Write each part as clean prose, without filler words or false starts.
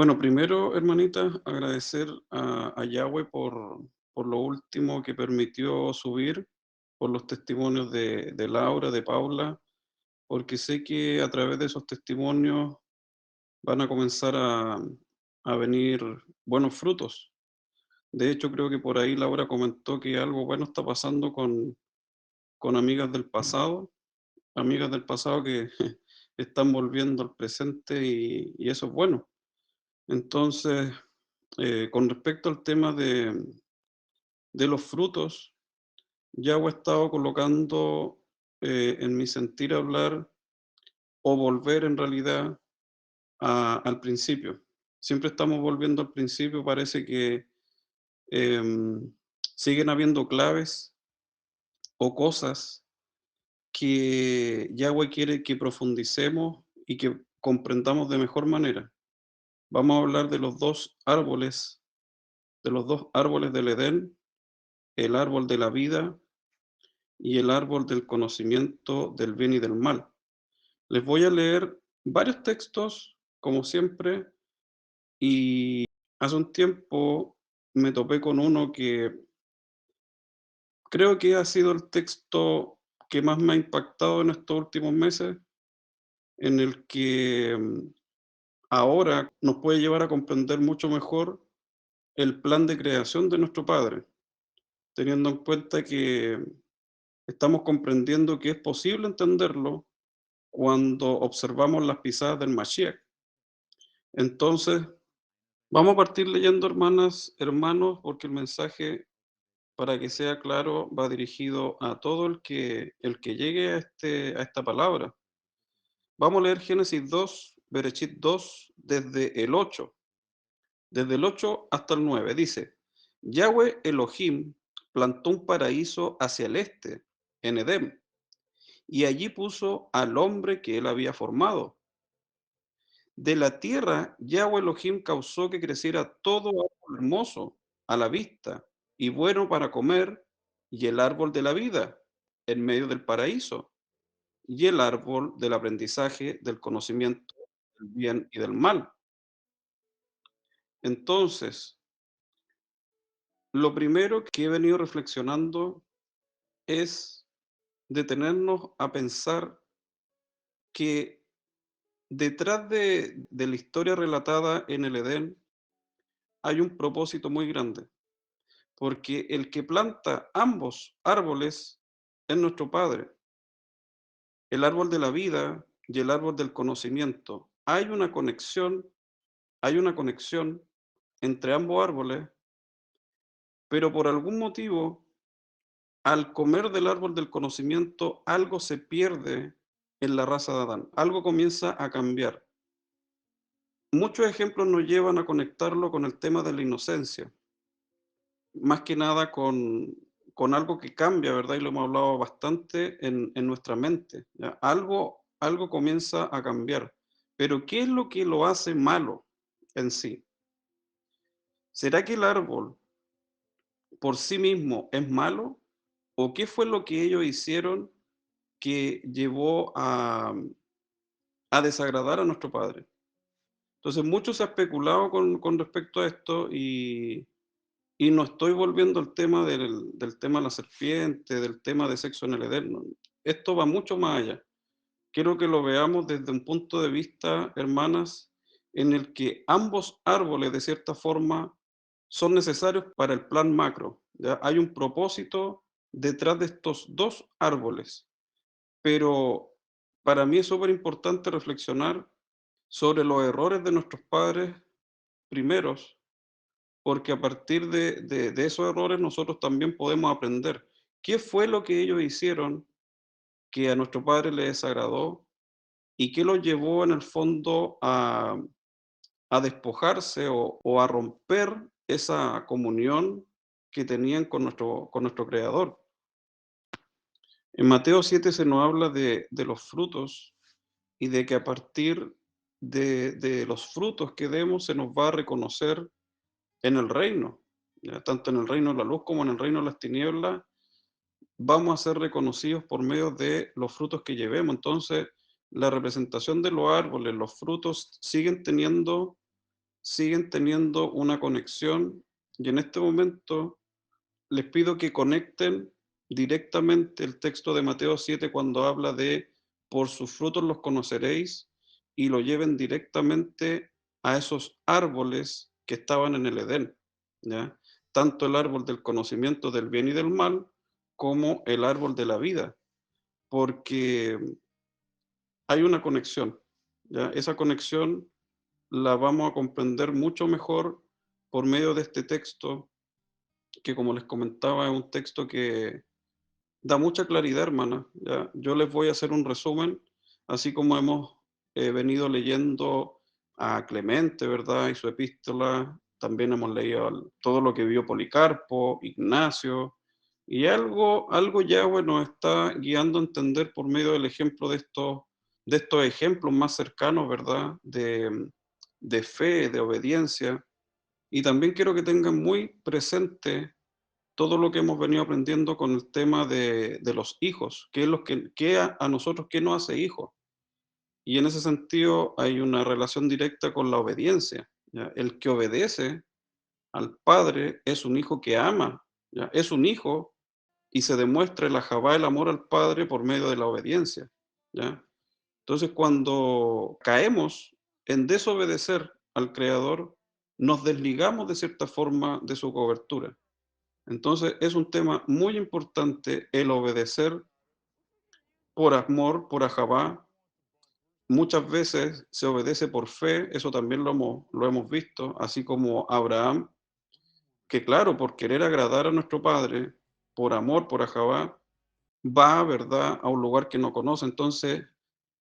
Bueno, primero, hermanita, agradecer a Yahweh por lo último que permitió subir, por los testimonios de Laura, de Paula, porque sé que a través de esos testimonios van a comenzar a venir buenos frutos. De hecho, creo que por ahí Laura comentó que algo bueno está pasando con amigas del pasado que están volviendo al presente y eso es bueno. Entonces, con respecto al tema de los frutos, Yahweh ha estado colocando en mi sentir hablar o volver en realidad al principio. Siempre estamos volviendo al principio, parece que em, siguen habiendo claves o cosas que Yahweh quiere que profundicemos y que comprendamos de mejor manera. Vamos a hablar de los dos árboles del Edén, el árbol de la vida y el árbol del conocimiento del bien y del mal. Les voy a leer varios textos, como siempre, y hace un tiempo me topé con uno que creo que ha sido el texto que más me ha impactado en estos últimos meses, en el que ahora nos puede llevar a comprender mucho mejor el plan de creación de nuestro Padre, teniendo en cuenta que estamos comprendiendo que es posible entenderlo cuando observamos las pisadas del Mashiach. Entonces, vamos a partir leyendo, hermanas, hermanos, porque el mensaje, para que sea claro, va dirigido a todo el que llegue a esta palabra. Vamos a leer Génesis 2, Berechit 2, desde el 8 hasta el 9. Dice, Yahweh Elohim plantó un paraíso hacia el este, en Edén, y allí puso al hombre que él había formado. De la tierra, Yahweh Elohim causó que creciera todo árbol hermoso a la vista y bueno para comer, y el árbol de la vida en medio del paraíso, y el árbol del aprendizaje del conocimiento del bien y del mal. Entonces, lo primero que he venido reflexionando es detenernos a pensar que detrás de la historia relatada en el Edén hay un propósito muy grande. Porque el que planta ambos árboles es nuestro Padre, el árbol de la vida y el árbol del conocimiento. Hay una conexión entre ambos árboles, pero por algún motivo, al comer del árbol del conocimiento, algo se pierde en la raza de Adán, algo comienza a cambiar. Muchos ejemplos nos llevan a conectarlo con el tema de la inocencia. Más que nada con algo que cambia, ¿verdad? Y lo hemos hablado bastante en nuestra mente, ¿ya? Algo comienza a cambiar, pero ¿qué es lo que lo hace malo en sí? ¿Será que el árbol por sí mismo es malo? ¿O qué fue lo que ellos hicieron que llevó a desagradar a nuestro Padre? Entonces, mucho se ha especulado con respecto a esto y no estoy volviendo al tema del tema de la serpiente, del tema de sexo en el Edén, no. Esto va mucho más allá. Quiero que lo veamos desde un punto de vista, hermanas, en el que ambos árboles, de cierta forma, son necesarios para el plan macro, ¿ya? Hay un propósito detrás de estos dos árboles, pero para mí es súper importante reflexionar sobre los errores de nuestros padres primeros, porque a partir de esos errores nosotros también podemos aprender. ¿Qué fue lo que ellos hicieron que a nuestro padre le desagradó y qué los llevó en el fondo a despojarse o a romper esa comunión que tenían con nuestro Creador? En Mateo 7 se nos habla de los frutos y de que a partir de los frutos que demos se nos va a reconocer en el reino, ¿ya? Tanto en el reino de la luz como en el reino de las tinieblas, vamos a ser reconocidos por medio de los frutos que llevemos. Entonces, la representación de los árboles, los frutos, siguen teniendo siguen teniendo una conexión y en este momento les pido que conecten directamente el texto de Mateo 7 cuando habla de por sus frutos los conoceréis y lo lleven directamente a esos árboles que estaban en el Edén, ¿ya? Tanto el árbol del conocimiento del bien y del mal como el árbol de la vida, porque hay una conexión, ¿ya? Esa conexión la vamos a comprender mucho mejor por medio de este texto, que como les comentaba es un texto que da mucha claridad, hermana. ¿Ya? Yo les voy a hacer un resumen, así como hemos venido leyendo a Clemente, ¿verdad? Y su epístola, también hemos leído todo lo que vio Policarpo, Ignacio, y algo Yahweh nos está guiando a entender por medio del ejemplo de estos ejemplos más cercanos, ¿verdad? De fe, de obediencia. Y también quiero que tengan muy presente todo lo que hemos venido aprendiendo con el tema de los hijos, qué es lo que a nosotros, qué nos hace hijos. Y en ese sentido hay una relación directa con la obediencia, ¿ya? El que obedece al padre es un hijo que ama, ¿ya? Es un hijo y se demuestra el ajabá, el amor al padre por medio de la obediencia, ¿ya? Entonces, cuando caemos en desobedecer al Creador, nos desligamos de cierta forma de su cobertura. Entonces, es un tema muy importante el obedecer por amor, por ajabá. Muchas veces se obedece por fe, eso también lo hemos visto, así como Abraham, que claro, por querer agradar a nuestro Padre, por amor, por ajabá, va, ¿verdad?, a un lugar que no conoce. Entonces,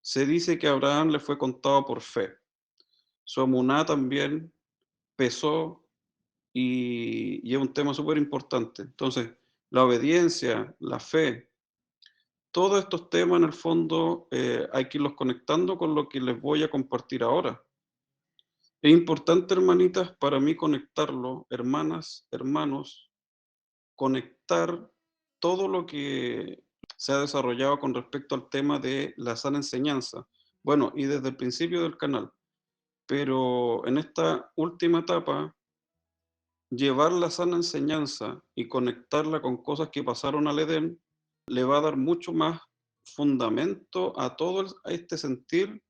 se dice que a Abraham le fue contado por fe. Su emuná también pesó y es un tema súper importante. Entonces, la obediencia, la fe, todos estos temas en el fondo hay que irlos conectando con lo que les voy a compartir ahora. Es importante, hermanitas, para mí conectarlo, hermanas, hermanos, conectar todo lo que se ha desarrollado con respecto al tema de la sana enseñanza. Bueno, y desde el principio del canal, pero en esta última etapa, llevar la sana enseñanza y conectarla con cosas que pasaron al Edén le va a dar mucho más fundamento a todo a este sentir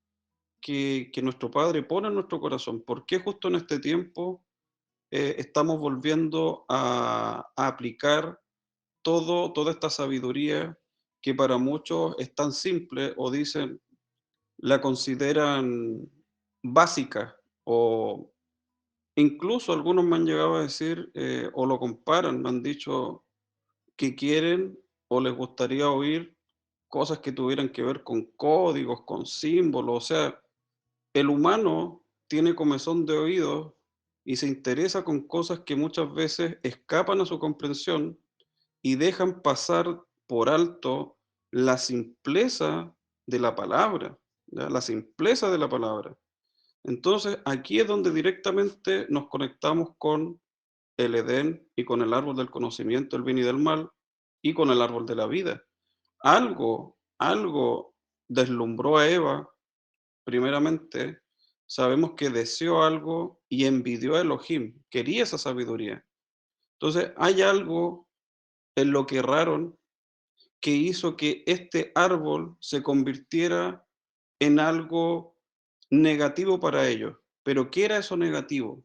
que nuestro Padre pone en nuestro corazón. ¿Por qué justo en este tiempo estamos volviendo a aplicar toda esta sabiduría que para muchos es tan simple o dicen, la consideran básica o incluso algunos me han llegado a decir o lo comparan, me han dicho que quieren o les gustaría oír cosas que tuvieran que ver con códigos, con símbolos, o sea, el humano tiene comezón de oídos y se interesa con cosas que muchas veces escapan a su comprensión y dejan pasar por alto la simpleza de la palabra, ¿ya? La simpleza de la palabra. Entonces, aquí es donde directamente nos conectamos con el Edén y con el árbol del conocimiento del bien y del mal y con el árbol de la vida. Algo deslumbró a Eva, primeramente, sabemos que deseó algo y envidió a Elohim, quería esa sabiduría. Entonces, hay algo en lo que erraron que hizo que este árbol se convirtiera en algo negativo para ellos. Pero ¿qué era eso negativo?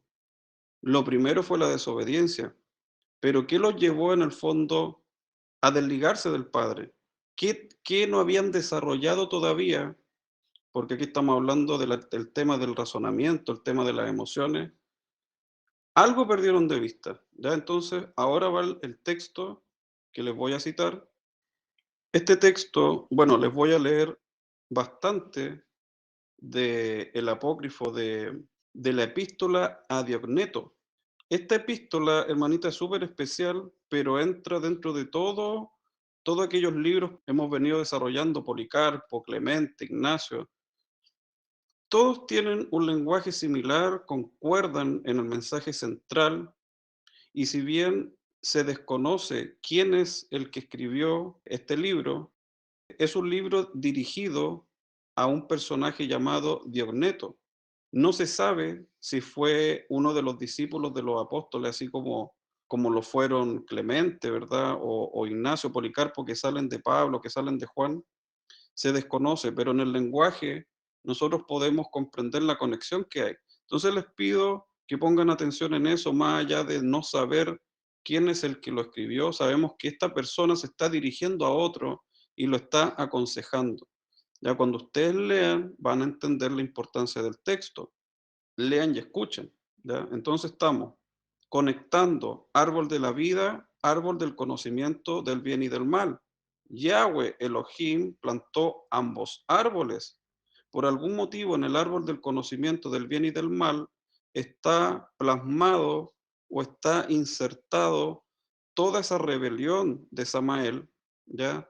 Lo primero fue la desobediencia, pero ¿qué los llevó en el fondo a desligarse del Padre? ¿Qué no habían desarrollado todavía? Porque aquí estamos hablando del tema del razonamiento, el tema de las emociones. Algo perdieron de vista, ¿ya? Entonces, ahora va el texto que les voy a citar. Este texto, bueno, les voy a leer bastante del apócrifo de la epístola a Diogneto. Esta epístola, hermanita, es súper especial, pero entra dentro de todos aquellos libros que hemos venido desarrollando, Policarpo, Clemente, Ignacio. Todos tienen un lenguaje similar, concuerdan en el mensaje central, y si bien se desconoce quién es el que escribió este libro, es un libro dirigido a un personaje llamado Diogneto. No se sabe si fue uno de los discípulos de los apóstoles, así como lo fueron Clemente, ¿verdad? O Ignacio, Policarpo, que salen de Pablo, que salen de Juan, se desconoce, pero en el lenguaje nosotros podemos comprender la conexión que hay. Entonces les pido que pongan atención en eso, más allá de no saber quién es el que lo escribió, sabemos que esta persona se está dirigiendo a otro y lo está aconsejando. Ya cuando ustedes lean, van a entender la importancia del texto. Lean y escuchen, ¿ya? Entonces estamos conectando árbol de la vida, árbol del conocimiento del bien y del mal. Yahweh Elohim plantó ambos árboles. Por algún motivo en el árbol del conocimiento del bien y del mal está plasmado o está insertado toda esa rebelión de Samael, ¿ya?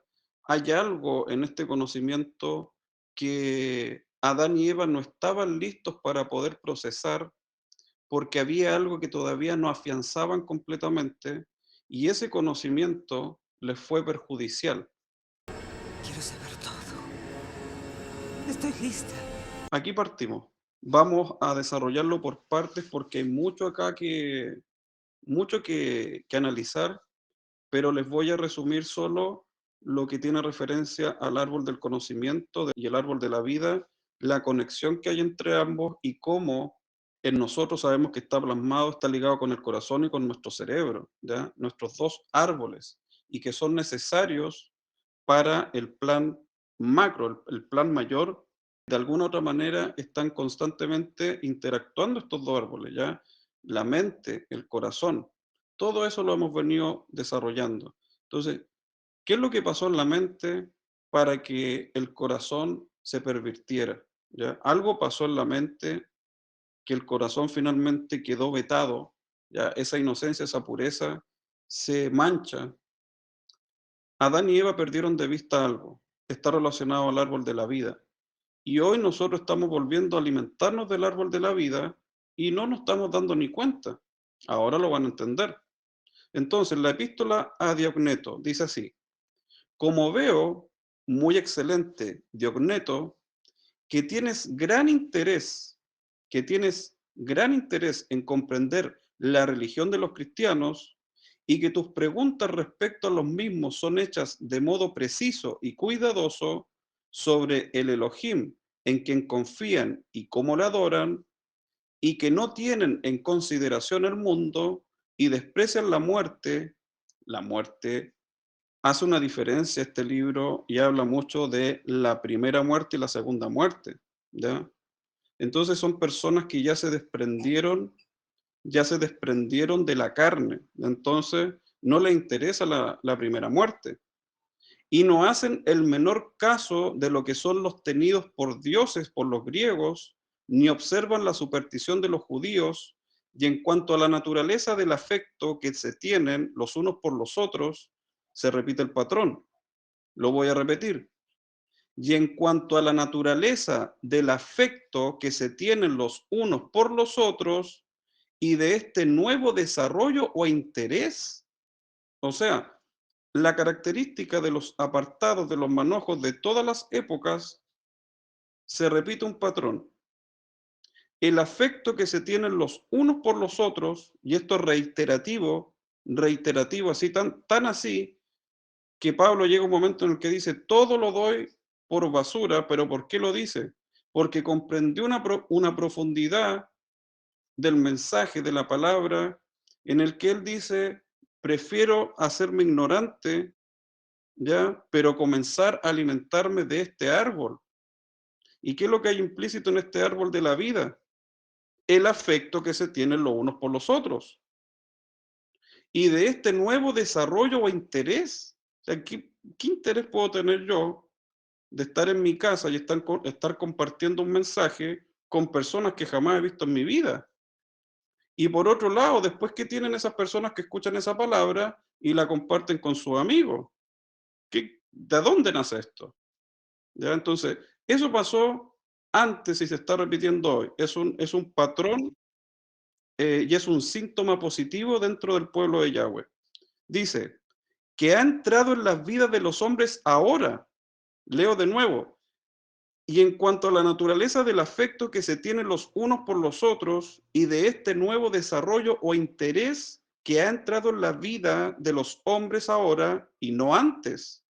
Hay algo en este conocimiento que Adán y Eva no estaban listos para poder procesar, porque había algo que todavía no afianzaban completamente y ese conocimiento les fue perjudicial. Quiero saber todo. Estoy lista. Aquí partimos. Vamos a desarrollarlo por partes porque hay mucho acá que analizar, pero les voy a resumir solo lo que tiene referencia al árbol del conocimiento y el árbol de la vida, la conexión que hay entre ambos y cómo en nosotros sabemos que está plasmado, está ligado con el corazón y con nuestro cerebro, ¿ya? Nuestros dos árboles, y que son necesarios para el plan macro, el plan mayor. De alguna otra manera están constantemente interactuando estos dos árboles, ¿ya? La mente, el corazón, todo eso lo hemos venido desarrollando. Entonces, ¿qué es lo que pasó en la mente para que el corazón se pervirtiera? ¿Ya? Algo pasó en la mente que el corazón finalmente quedó vetado, ¿ya? Esa inocencia, esa pureza se mancha. Adán y Eva perdieron de vista algo, está relacionado al árbol de la vida. Y hoy nosotros estamos volviendo a alimentarnos del árbol de la vida y no nos estamos dando ni cuenta. Ahora lo van a entender. Entonces, la epístola a Diogneto dice así: como veo, muy excelente, Diogneto, que tienes gran interés, que tienes gran interés en comprender la religión de los cristianos y que tus preguntas respecto a los mismos son hechas de modo preciso y cuidadoso sobre el Elohim en quien confían y cómo le adoran, y que no tienen en consideración el mundo y desprecian la muerte hace una diferencia este libro y habla mucho de la primera muerte y la segunda muerte, ¿ya? Entonces son personas que ya se desprendieron de la carne, entonces no les interesa la primera muerte y no hacen el menor caso de lo que son los tenidos por dioses por los griegos, ni observan la superstición de los judíos, y en cuanto a la naturaleza del afecto que se tienen los unos por los otros, se repite el patrón. Lo voy a repetir. Y en cuanto a la naturaleza del afecto que se tienen los unos por los otros y de este nuevo desarrollo o interés, o sea, la característica de los apartados de los manojos de todas las épocas, se repite un patrón. El afecto que se tienen los unos por los otros, y esto es reiterativo, reiterativo, así tan así, que Pablo llega un momento en el que dice, todo lo doy por basura, pero ¿por qué lo dice? Porque comprendió una profundidad del mensaje, de la palabra, en el que él dice, prefiero hacerme ignorante, ¿ya? Pero comenzar a alimentarme de este árbol. ¿Y qué es lo que hay implícito en este árbol de la vida? El afecto que se tienen los unos por los otros. Y de este nuevo desarrollo o interés. O sea, ¿qué interés puedo tener yo de estar en mi casa y estar compartiendo un mensaje con personas que jamás he visto en mi vida? Y por otro lado, después, ¿qué tienen esas personas que escuchan esa palabra y la comparten con sus amigos? ¿De dónde nace esto? ¿Ya? Entonces, eso pasó antes y se está repitiendo hoy. Es un patrón y es un síntoma positivo dentro del pueblo de Yahweh. Dice, que ha entrado en las vidas de los hombres ahora. Leo de nuevo, Y en cuanto a la naturaleza del afecto que se tienen los unos por los otros y de este nuevo desarrollo o interés que ha entrado en la vida de los hombres ahora y no antes,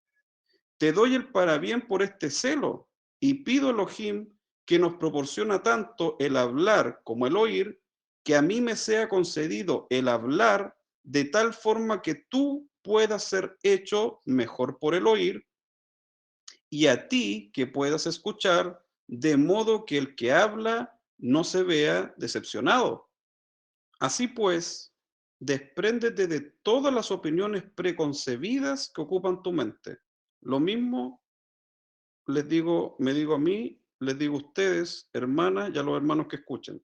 te doy el parabién por este celo y pido a Elohim que nos proporciona tanto el hablar como el oír, que a mí me sea concedido el hablar de tal forma que tú puedas ser hecho mejor por el oír y a ti que puedas escuchar, de modo que el que habla no se vea decepcionado. Así pues, despréndete de todas las opiniones preconcebidas que ocupan tu mente. Lo mismo les digo, me digo a mí, les digo a ustedes, hermanas, y a los hermanos que escuchen.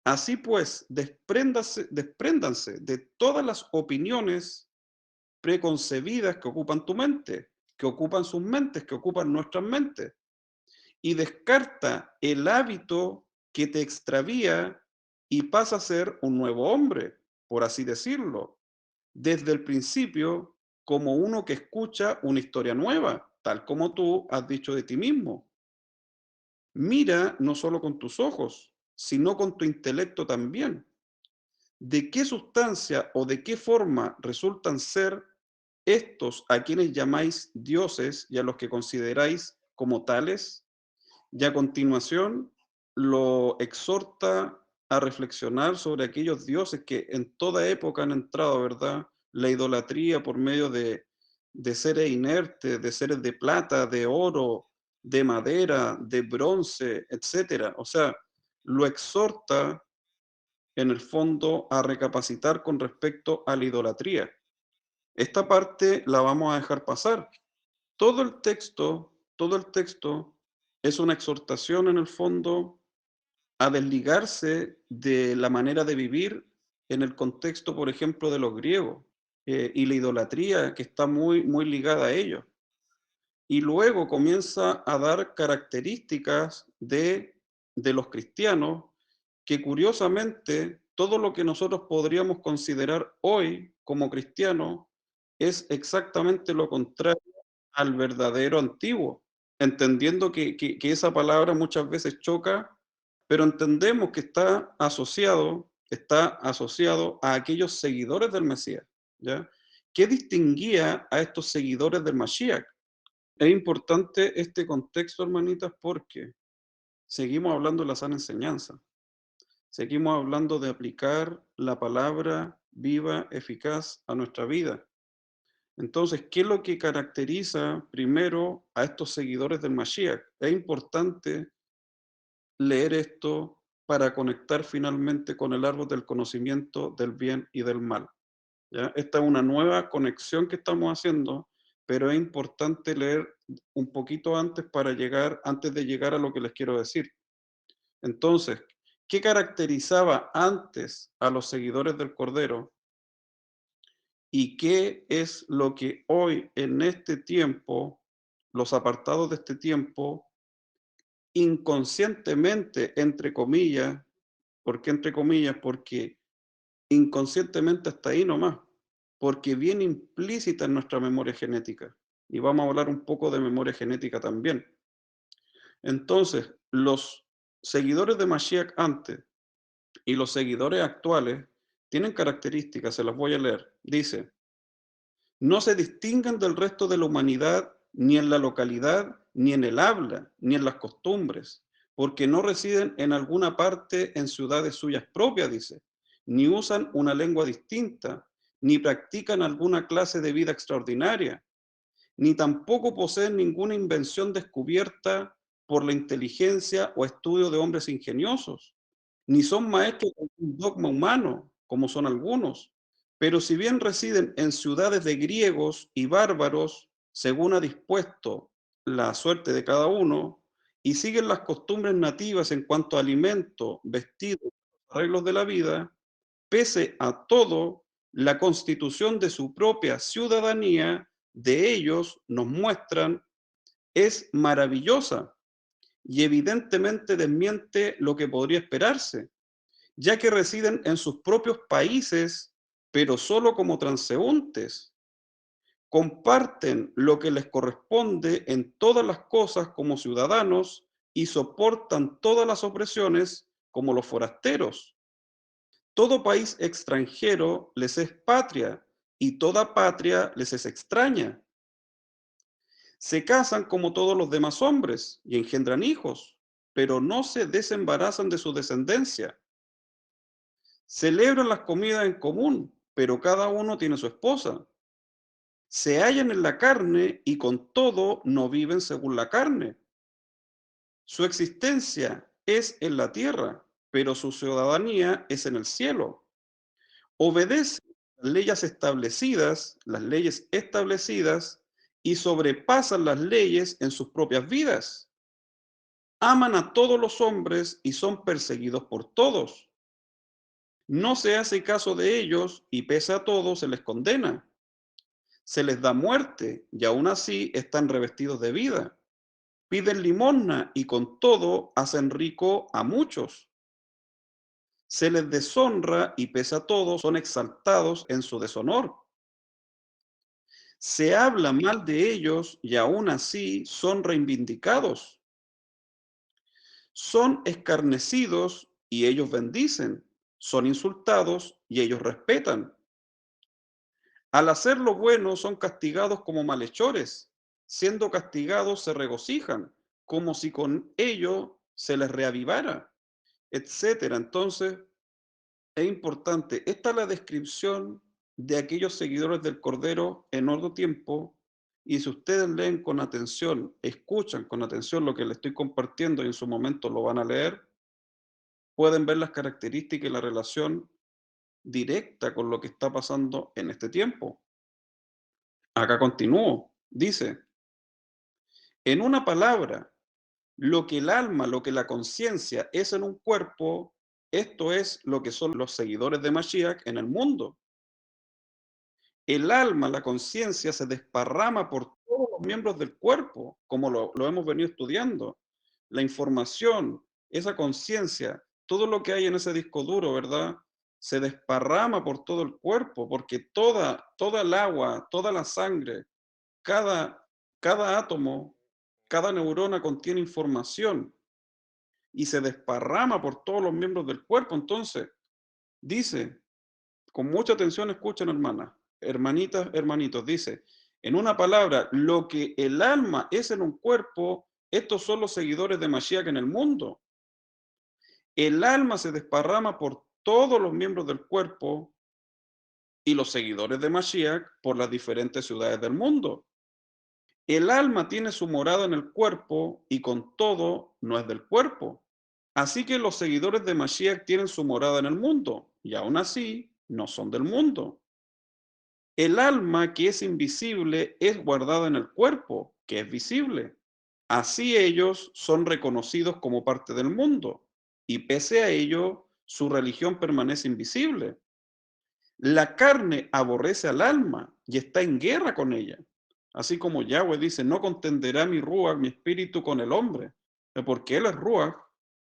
Así pues, despréndanse de todas las opiniones preconcebidas que ocupan tu mente, que ocupan sus mentes, que ocupan nuestras mentes, y descarta el hábito que te extravía y pasa a ser un nuevo hombre, por así decirlo, desde el principio como uno que escucha una historia nueva, tal como tú has dicho de ti mismo. Mira no solo con tus ojos, sino con tu intelecto también. ¿De qué sustancia o de qué forma resultan ser estos a quienes llamáis dioses y a los que consideráis como tales? Y a continuación lo exhorta a reflexionar sobre aquellos dioses que en toda época han entrado, ¿verdad? La idolatría por medio de seres inertes, de seres de plata, de oro, de madera, de bronce, etcétera. O sea, lo exhorta en el fondo a recapacitar con respecto a la idolatría. Esta parte la vamos a dejar pasar. Todo el texto es una exhortación en el fondo a desligarse de la manera de vivir en el contexto, por ejemplo, de los griegos, y la idolatría que está muy, muy ligada a ello. Y luego comienza a dar características de los cristianos que curiosamente todo lo que nosotros podríamos considerar hoy como cristianos es exactamente lo contrario al verdadero antiguo, entendiendo que esa palabra muchas veces choca, pero entendemos que está asociado a aquellos seguidores del Mesías, ¿ya? ¿Qué distinguía a estos seguidores del Mashiach? Es importante este contexto, hermanitas, porque seguimos hablando de la sana enseñanza, seguimos hablando de aplicar la palabra viva, eficaz a nuestra vida. Entonces, ¿qué es lo que caracteriza primero a estos seguidores del Mashiach? Es importante leer esto para conectar finalmente con el árbol del conocimiento del bien y del mal. ¿Ya? Esta es una nueva conexión que estamos haciendo, pero es importante leer un poquito antes antes de llegar a lo que les quiero decir. Entonces, ¿qué caracterizaba antes a los seguidores del Cordero y qué es lo que hoy en este tiempo, los apartados de este tiempo, inconscientemente, entre comillas? ¿Por qué entre comillas? Porque inconscientemente hasta ahí nomás, porque viene implícita en nuestra memoria genética. Y vamos a hablar un poco de memoria genética también. Entonces, los seguidores de Mashiach antes y los seguidores actuales tienen características, se las voy a leer. Dice, no se distinguen del resto de la humanidad ni en la localidad, ni en el habla, ni en las costumbres, porque no residen en alguna parte en ciudades suyas propias, dice, ni usan una lengua distinta, ni practican alguna clase de vida extraordinaria, ni tampoco poseen ninguna invención descubierta por la inteligencia o estudio de hombres ingeniosos, ni son maestros de un dogma humano, como son algunos, pero si bien residen en ciudades de griegos y bárbaros, según ha dispuesto la suerte de cada uno, y siguen las costumbres nativas en cuanto a alimento, vestido, arreglos de la vida, pese a todo, la constitución de su propia ciudadanía de ellos nos muestran es maravillosa y evidentemente desmiente lo que podría esperarse, ya que residen en sus propios países, pero solo como transeúntes. Comparten lo que les corresponde en todas las cosas como ciudadanos y soportan todas las opresiones como los forasteros. Todo país extranjero les es patria y toda patria les es extraña. Se casan como todos los demás hombres y engendran hijos, pero no se desembarazan de su descendencia. Celebran las comidas en común, pero cada uno tiene su esposa. Se hallan en la carne y con todo no viven según la carne. Su existencia es en la tierra, pero su ciudadanía es en el cielo. Obedecen las leyes establecidas y sobrepasan las leyes en sus propias vidas. Aman a todos los hombres y son perseguidos por todos. No se hace caso de ellos y pese a todo se les condena. Se les da muerte y aún así están revestidos de vida. Piden limosna y con todo hacen rico a muchos. Se les deshonra y pese a todo son exaltados en su deshonor. Se habla mal de ellos y aún así son reivindicados. Son escarnecidos y ellos bendicen. Son insultados y ellos respetan. Al hacer lo bueno son castigados como malhechores. Siendo castigados se regocijan, como si con ello se les reavivara, etcétera. Entonces, es importante. Esta es la descripción de aquellos seguidores del Cordero en otro tiempo. Y si ustedes leen con atención, escuchan con atención lo que les estoy compartiendo y en su momento lo van a leer, pueden ver las características y la relación directa con lo que está pasando en este tiempo. Acá continúo. Dice, en una palabra, lo que el alma, lo que la conciencia es en un cuerpo, esto es lo que son los seguidores de Mashiach en el mundo. El alma, la conciencia, se desparrama por todos los miembros del cuerpo, como lo hemos venido estudiando. La información, esa conciencia, todo lo que hay en ese disco duro, ¿verdad? Se desparrama por todo el cuerpo, porque toda el agua, toda la sangre, cada, cada átomo, cada neurona contiene información y se desparrama por todos los miembros del cuerpo. Entonces, dice, con mucha atención escuchen, hermanas, hermanitas, hermanitos, dice, en una palabra, lo que el alma es en un cuerpo, estos son los seguidores de Mashiach en el mundo. El alma se desparrama por todos los miembros del cuerpo y los seguidores de Mashiach por las diferentes ciudades del mundo. El alma tiene su morada en el cuerpo y con todo no es del cuerpo. Así que los seguidores de Mashiach tienen su morada en el mundo y aún así no son del mundo. El alma que es invisible es guardada en el cuerpo, que es visible. Así ellos son reconocidos como parte del mundo y pese a ello su religión permanece invisible. La carne aborrece al alma y está en guerra con ella. Así como Yahweh dice, no contenderá mi Ruach, mi espíritu con el hombre, porque él es Ruach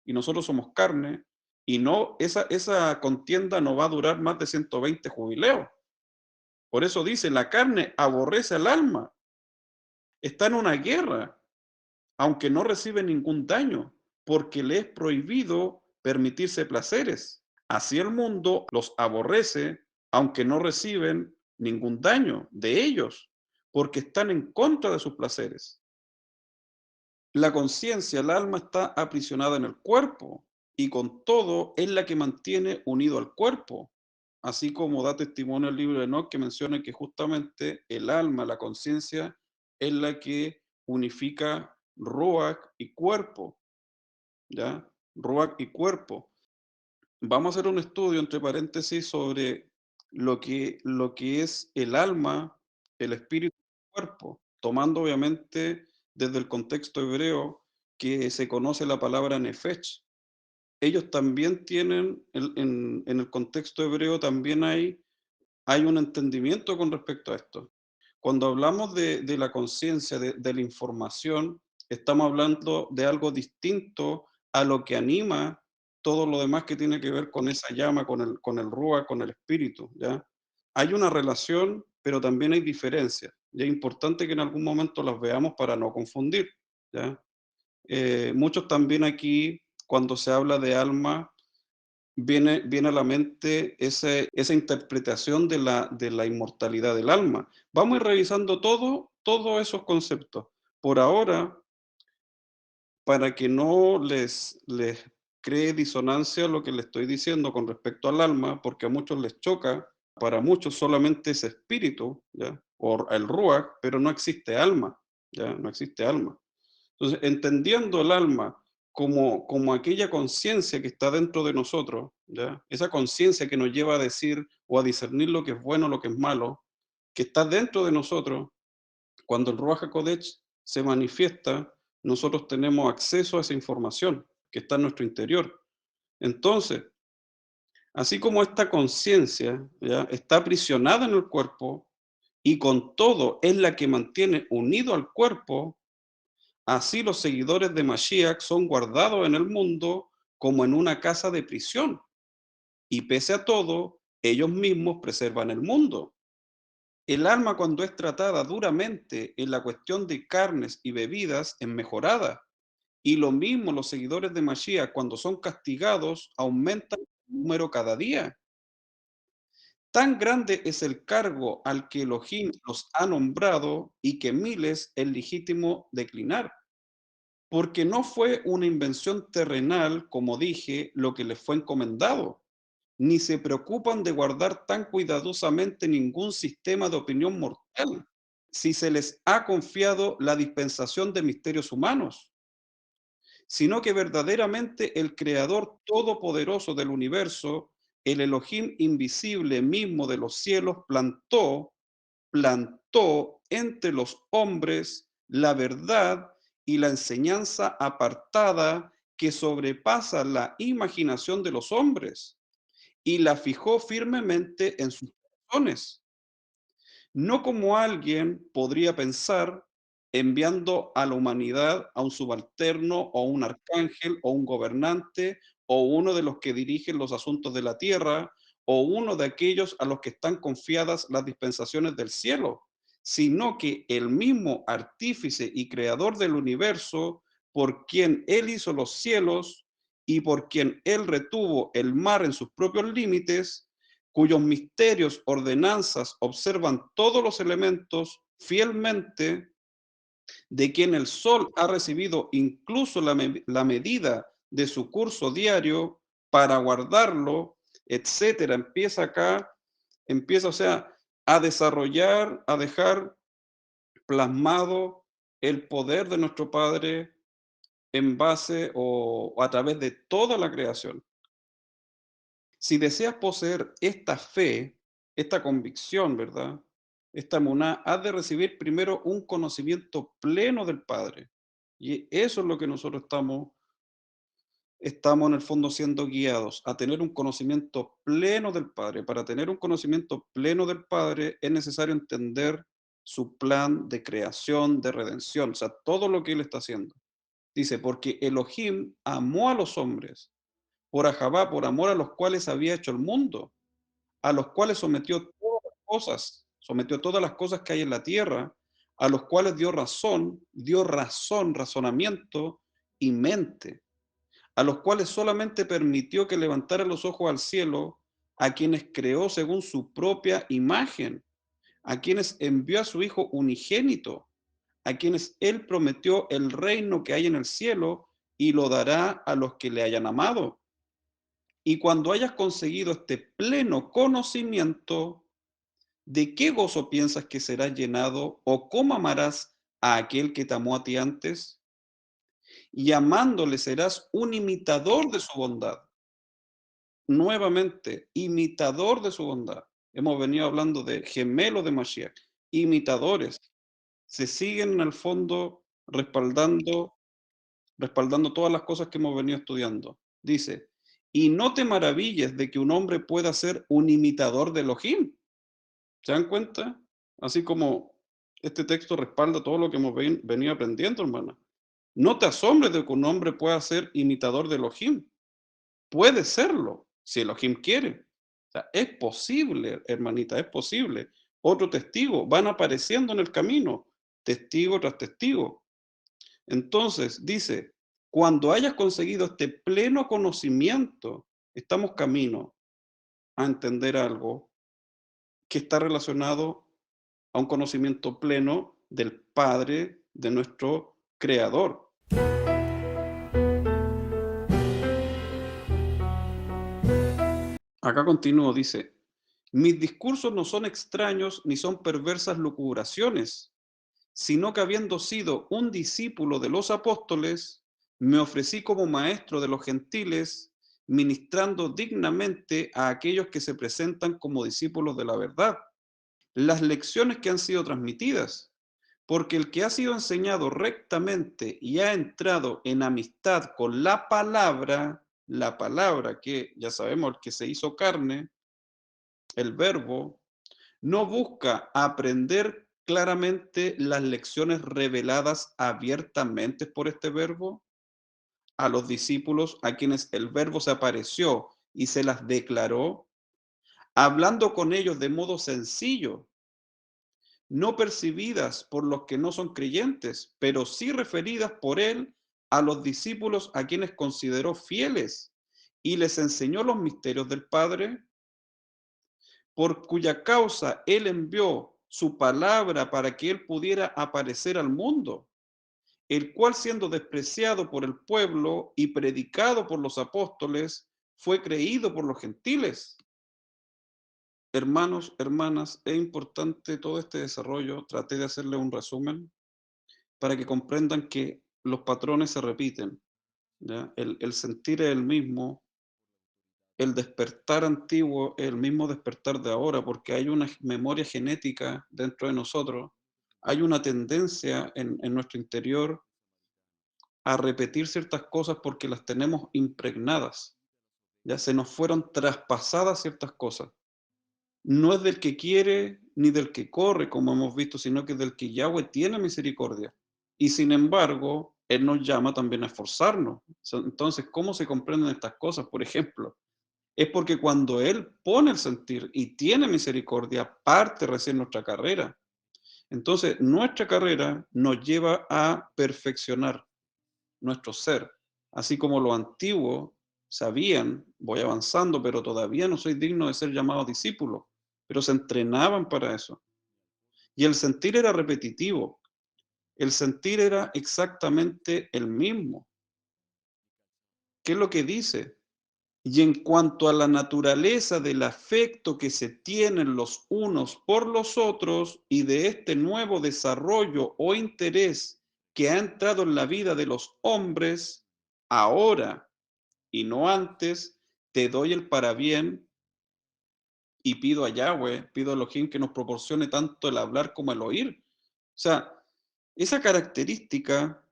y nosotros somos carne, y no, esa contienda no va a durar más de 120 jubileos. Por eso dice, la carne aborrece al alma, está en una guerra, aunque no recibe ningún daño, porque le es prohibido permitirse placeres. Así el mundo los aborrece, aunque no reciben ningún daño de ellos, porque están en contra de sus placeres. La conciencia, el alma está aprisionada en el cuerpo y con todo es la que mantiene unido al cuerpo. Así como da testimonio el libro de Enoch que menciona que justamente el alma, la conciencia, es la que unifica Ruach y cuerpo, ¿ya? Ruach y cuerpo. Vamos a hacer un estudio, entre paréntesis, sobre lo que es el alma, el espíritu y el cuerpo, tomando obviamente desde el contexto hebreo que se conoce la palabra nefesh. Ellos también tienen, en el contexto hebreo también hay un entendimiento con respecto a esto. Cuando hablamos de la conciencia, de la información, estamos hablando de algo distinto a lo que anima todo lo demás que tiene que ver con esa llama, con el Rúa, con el espíritu, ¿ya? Hay una relación, pero también hay diferencias. y es importante que en algún momento las veamos para no confundir, ¿ya? Muchos también aquí, cuando se habla de alma, viene a la mente esa interpretación de la inmortalidad del alma. Vamos a ir revisando todos esos conceptos. Por ahora, para que no les cree disonancia lo que le estoy diciendo con respecto al alma, porque a muchos les choca, para muchos solamente es espíritu, ¿ya? O el ruach, pero no existe alma, ¿ya? No existe alma. Entonces, entendiendo el alma como aquella conciencia que está dentro de nosotros, ¿ya? Esa conciencia que nos lleva a decir o a discernir lo que es bueno, lo que es malo, que está dentro de nosotros, cuando el Ruach HaKodesh se manifiesta, nosotros tenemos acceso a esa información que está en nuestro interior. Entonces, así como esta conciencia, ¿ya?, está aprisionada en el cuerpo y con todo es la que mantiene unido al cuerpo, así los seguidores de Mashiach son guardados en el mundo como en una casa de prisión, y pese a todo, ellos mismos preservan el mundo. El alma, cuando es tratada duramente en la cuestión de carnes y bebidas, es mejorada. Y lo mismo los seguidores de Mashiach, cuando son castigados, aumentan el número cada día. Tan grande es el cargo al que Elohim los ha nombrado y que miles es legítimo declinar. Porque no fue una invención terrenal, como dije, lo que les fue encomendado, ni se preocupan de guardar tan cuidadosamente ningún sistema de opinión mortal, si se les ha confiado la dispensación de misterios humanos, sino que verdaderamente el Creador todopoderoso del universo, el Elohim invisible mismo de los cielos, plantó entre los hombres la verdad y la enseñanza apartada que sobrepasa la imaginación de los hombres y la fijó firmemente en sus corazones, no como alguien podría pensar enviando a la humanidad a un subalterno o un arcángel o un gobernante o uno de los que dirigen los asuntos de la tierra o uno de aquellos a los que están confiadas las dispensaciones del cielo, sino que el mismo artífice y creador del universo, por quien él hizo los cielos y por quien él retuvo el mar en sus propios límites, cuyos misterios, ordenanzas observan todos los elementos fielmente, de quien el sol ha recibido incluso la medida de su curso diario para guardarlo, etcétera. Empieza acá, empieza, o sea, a desarrollar, a dejar plasmado el poder de nuestro Padre en base o a través de toda la creación. Si deseas poseer esta fe, esta convicción, ¿verdad? Esta emuná, has de recibir primero un conocimiento pleno del Padre. Y eso es lo que nosotros estamos en el fondo siendo guiados, a tener un conocimiento pleno del Padre. Para tener un conocimiento pleno del Padre es necesario entender su plan de creación, de redención, o sea, todo lo que Él está haciendo. Dice, porque Elohim amó a los hombres por Ahabá, por amor a los cuales había hecho el mundo, a los cuales sometió todas las cosas que hay en la tierra, a los cuales dio razón, razonamiento y mente, a los cuales solamente permitió que levantaran los ojos al cielo, a quienes creó según su propia imagen, a quienes envió a su Hijo unigénito, a quienes Él prometió el reino que hay en el cielo y lo dará a los que le hayan amado. Y cuando hayas conseguido este pleno conocimiento, ¿de qué gozo piensas que serás llenado o cómo amarás a aquel que te amó a ti antes? Y amándole serás un imitador de su bondad. Nuevamente, imitador de su bondad. Hemos venido hablando de gemelos de Mashiach, imitadores. Se siguen en el fondo respaldando todas las cosas que hemos venido estudiando. Dice, y no te maravilles de que un hombre pueda ser un imitador de Elohim. ¿Se dan cuenta? Así como este texto respalda todo lo que hemos venido aprendiendo, hermana. No te asombres de que un hombre pueda ser imitador de Elohim. Puede serlo, si Elohim quiere. O sea, es posible, hermanita, es posible. otro testigo, van apareciendo en el camino, testigo tras testigo. Entonces, dice, cuando hayas conseguido este pleno conocimiento, estamos camino a entender algo que está relacionado a un conocimiento pleno del Padre, de nuestro Creador. Acá continúo, dice, mis discursos no son extraños ni son perversas lucubraciones, sino que habiendo sido un discípulo de los apóstoles, me ofrecí como maestro de los gentiles, ministrando dignamente a aquellos que se presentan como discípulos de la verdad, las lecciones que han sido transmitidas, porque el que ha sido enseñado rectamente y ha entrado en amistad con la palabra que ya sabemos, el que se hizo carne, el verbo, no busca aprender claramente las lecciones reveladas abiertamente por este verbo a los discípulos a quienes el verbo se apareció y se las declaró, hablando con ellos de modo sencillo, no percibidas por los que no son creyentes, pero sí referidas por él a los discípulos a quienes consideró fieles y les enseñó los misterios del Padre, por cuya causa él envió su palabra para que él pudiera aparecer al mundo, el cual siendo despreciado por el pueblo y predicado por los apóstoles, fue creído por los gentiles. Hermanos, hermanas, es importante todo este desarrollo. Traté de hacerle un resumen para que comprendan que los patrones se repiten, ¿ya? El sentir es el mismo, el despertar antiguo es el mismo despertar de ahora, porque hay una memoria genética dentro de nosotros, hay una tendencia en nuestro interior a repetir ciertas cosas porque las tenemos impregnadas, ya se nos fueron traspasadas ciertas cosas. No es del que quiere ni del que corre, como hemos visto, sino que es del que Yahweh tiene misericordia. Y sin embargo, Él nos llama también a esforzarnos. Entonces, ¿cómo se comprenden estas cosas? Por ejemplo, es porque cuando Él pone el sentir y tiene misericordia, parte recién nuestra carrera. Entonces, nuestra carrera nos lleva a perfeccionar nuestro ser, así como los antiguos sabían, voy avanzando, pero todavía no soy digno de ser llamado discípulo, pero se entrenaban para eso. Y el sentir era repetitivo, el sentir era exactamente el mismo. ¿Qué es lo que dice? Y en cuanto a la naturaleza del afecto que se tienen los unos por los otros y de este nuevo desarrollo o interés que ha entrado en la vida de los hombres, ahora y no antes, te doy el parabién y pido a Yahweh, pido a Elohim que nos proporcione tanto el hablar como el oír. O sea, esa característica,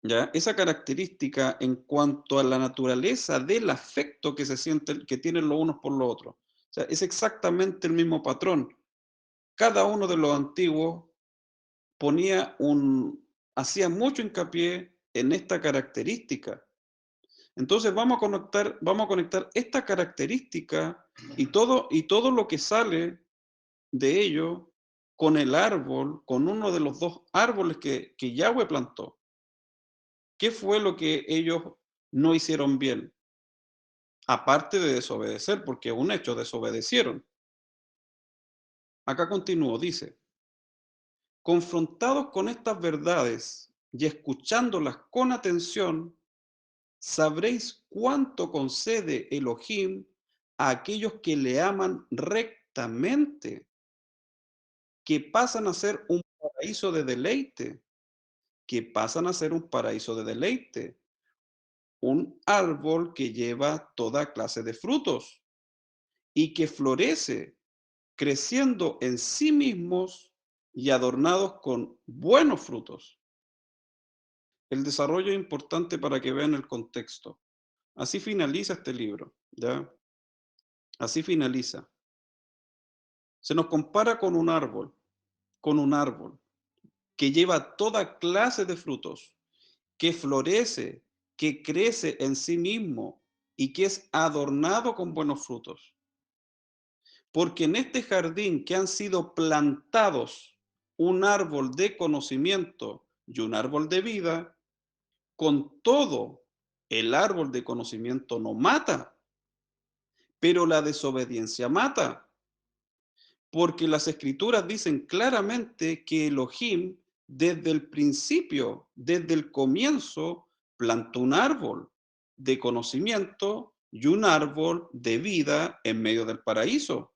¿ya? Esa característica en cuanto a la naturaleza del afecto que se sienten, que tienen los unos por los otros. O sea, es exactamente el mismo patrón. Cada uno de los antiguos hacía mucho hincapié en esta característica. Entonces vamos a conectar esta característica y todo lo que sale de ello con el árbol, con uno de los dos árboles que Yahweh plantó. ¿Qué fue lo que ellos no hicieron bien? Aparte de desobedecer, porque es un hecho, desobedecieron. Acá continúo, dice, confrontados con estas verdades y escuchándolas con atención, sabréis cuánto concede Elohim a aquellos que le aman rectamente, que pasan a ser un paraíso de deleite, que pasan a ser un paraíso de deleite, un árbol que lleva toda clase de frutos y que florece, creciendo en sí mismos y adornados con buenos frutos. El desarrollo es importante para que vean el contexto. Así finaliza este libro, ¿ya? Así finaliza. Se nos compara con un árbol que lleva toda clase de frutos, que florece, que crece en sí mismo y que es adornado con buenos frutos. Porque en este jardín que han sido plantados un árbol de conocimiento y un árbol de vida, con todo, el árbol de conocimiento no mata, pero la desobediencia mata. Porque las escrituras dicen claramente que Elohim, desde el principio, desde el comienzo, plantó un árbol de conocimiento y un árbol de vida en medio del paraíso,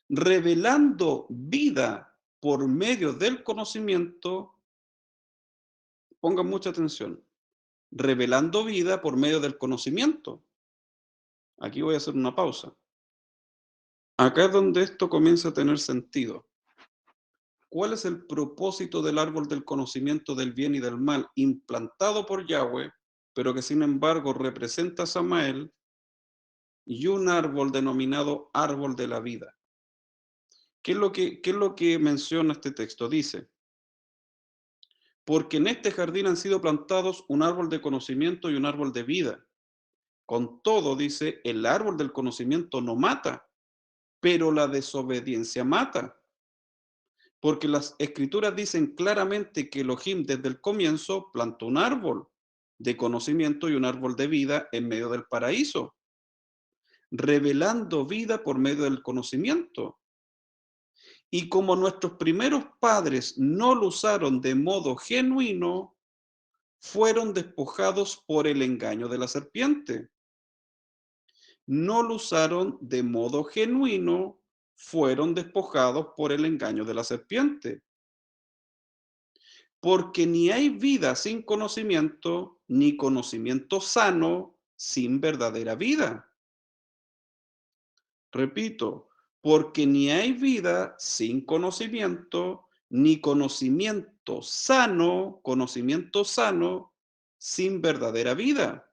revelando vida por medio del conocimiento. Pongan mucha atención, revelando vida por medio del conocimiento. Aquí voy a hacer una pausa. Acá es donde esto comienza a tener sentido. ¿Cuál es el propósito del árbol del conocimiento del bien y del mal implantado por Yahweh, pero que sin embargo representa a Samael, y un árbol denominado árbol de la vida? ¿Qué es lo que menciona este texto? Dice, porque en este jardín han sido plantados un árbol de conocimiento y un árbol de vida. Con todo, dice, el árbol del conocimiento no mata, pero la desobediencia mata. Porque las escrituras dicen claramente que Elohim desde el comienzo plantó un árbol de conocimiento y un árbol de vida en medio del paraíso, revelando vida por medio del conocimiento. Y como nuestros primeros padres no lo usaron de modo genuino, fueron despojados por el engaño de la serpiente. No lo usaron de modo genuino, fueron despojados por el engaño de la serpiente. Porque ni hay vida sin conocimiento, ni conocimiento sano sin verdadera vida. Repito, porque ni hay vida sin conocimiento, ni conocimiento sano sin verdadera vida.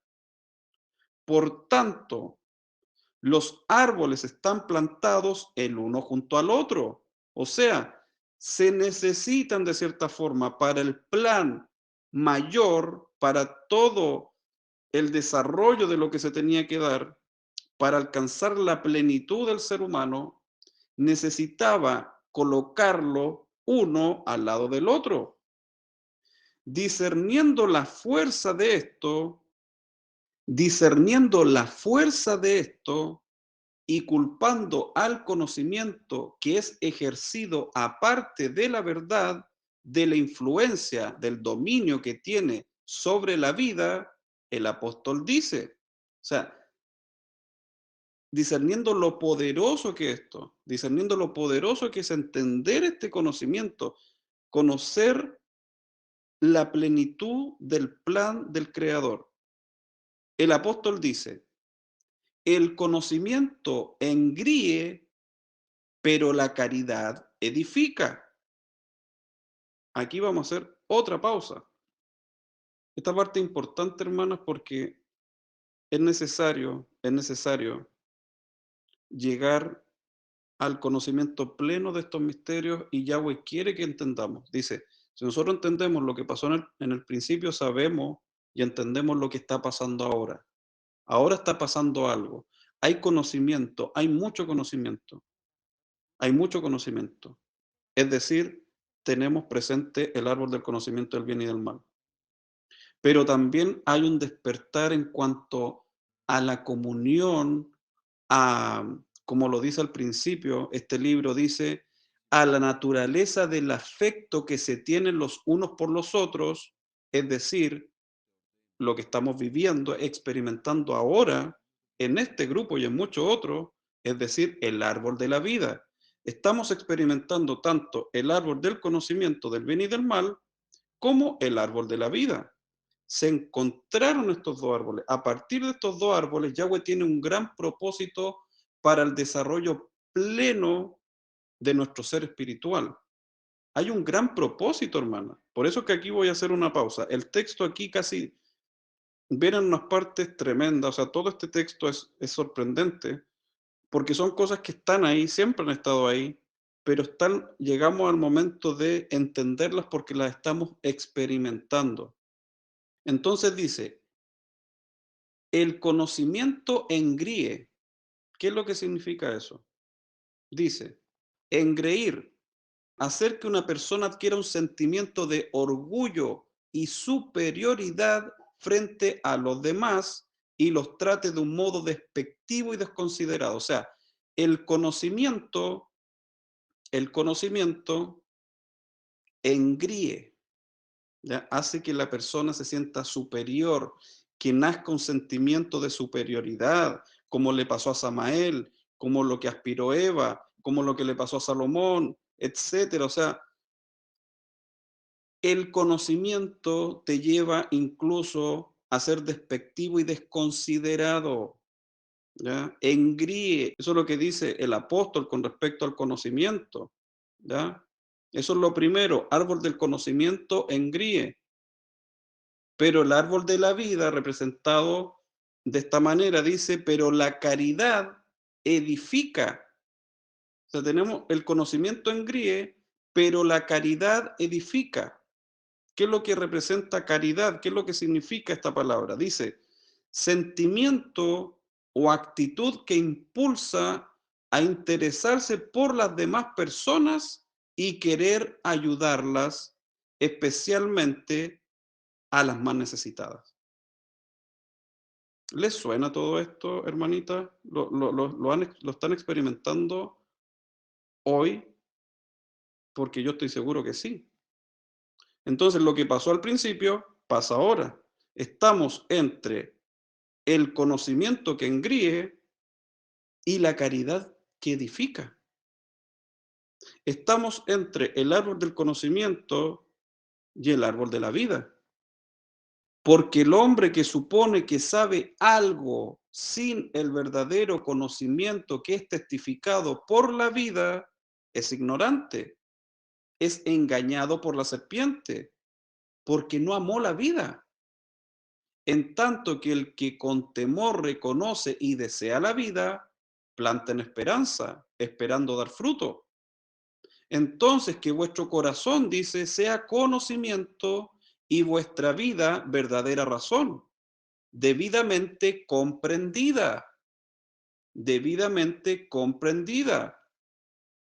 Por tanto, los árboles están plantados el uno junto al otro. O sea, se necesitan de cierta forma para el plan mayor, para todo el desarrollo de lo que se tenía que dar, para alcanzar la plenitud del ser humano, necesitaba colocarlo uno al lado del otro. Discerniendo la fuerza de esto, discerniendo la fuerza de esto, y culpando al conocimiento que es ejercido aparte de la verdad, de la influencia, del dominio que tiene sobre la vida, el apóstol dice, o sea, discerniendo lo poderoso que es esto, discerniendo lo poderoso que es entender este conocimiento, conocer la plenitud del plan del Creador. El apóstol dice, el conocimiento engríe, pero la caridad edifica. Aquí vamos a hacer otra pausa. Esta parte es importante, hermanos, porque es necesario llegar al conocimiento pleno de estos misterios, y Yahweh quiere que entendamos. Dice, si nosotros entendemos lo que pasó en el principio, sabemos y entendemos lo que está pasando ahora. Ahora está pasando algo. Hay conocimiento, hay mucho conocimiento, hay mucho conocimiento. Es decir, tenemos presente el árbol del conocimiento del bien y del mal. Pero también hay un despertar en cuanto a la comunión, como lo dice al principio, este libro dice, a la naturaleza del afecto que se tienen los unos por los otros, es decir, lo que estamos viviendo, experimentando ahora en este grupo y en muchos otros, es decir, el árbol de la vida. Estamos experimentando tanto el árbol del conocimiento del bien y del mal como el árbol de la vida. Se encontraron estos dos árboles. A partir de estos dos árboles, Yahweh tiene un gran propósito para el desarrollo pleno de nuestro ser espiritual. Hay un gran propósito, hermana. Por eso que aquí voy a hacer una pausa. El texto aquí casi vienen unas partes tremendas. O sea, todo este texto es sorprendente porque son cosas que están ahí, siempre han estado ahí, pero llegamos al momento de entenderlas porque las estamos experimentando. Entonces dice, el conocimiento engríe. ¿Qué es lo que significa eso? Dice, engreír, hacer que una persona adquiera un sentimiento de orgullo y superioridad frente a los demás y los trate de un modo despectivo y desconsiderado. O sea, el conocimiento, el conocimiento engríe, ¿ya? Hace que la persona se sienta superior, que nazca un sentimiento de superioridad, como le pasó a Samael, como lo que aspiró Eva, como lo que le pasó a Salomón, etcétera. O sea, el conocimiento te lleva incluso a ser despectivo y desconsiderado, ¿ya? Engríe, eso es lo que dice el apóstol con respecto al conocimiento, ¿ya? Eso es lo primero, árbol del conocimiento engríe, pero el árbol de la vida, representado de esta manera, dice, pero la caridad edifica. O sea, tenemos el conocimiento engríe, pero la caridad edifica. ¿Qué es lo que representa caridad? ¿Qué es lo que significa esta palabra? Dice, sentimiento o actitud que impulsa a interesarse por las demás personas y querer ayudarlas, especialmente a las más necesitadas. ¿Les suena todo esto, hermanita? ¿Lo están experimentando hoy? Porque yo estoy seguro que sí. Entonces, lo que pasó al principio, pasa ahora. Estamos entre el conocimiento que engríe y la caridad que edifica. Estamos entre el árbol del conocimiento y el árbol de la vida. Porque el hombre que supone que sabe algo sin el verdadero conocimiento que es testificado por la vida es ignorante, es engañado por la serpiente, porque no amó la vida. En tanto que el que con temor reconoce y desea la vida, planta en esperanza, esperando dar fruto. Entonces que vuestro corazón, dice, sea conocimiento y vuestra vida verdadera razón, debidamente comprendida, debidamente comprendida.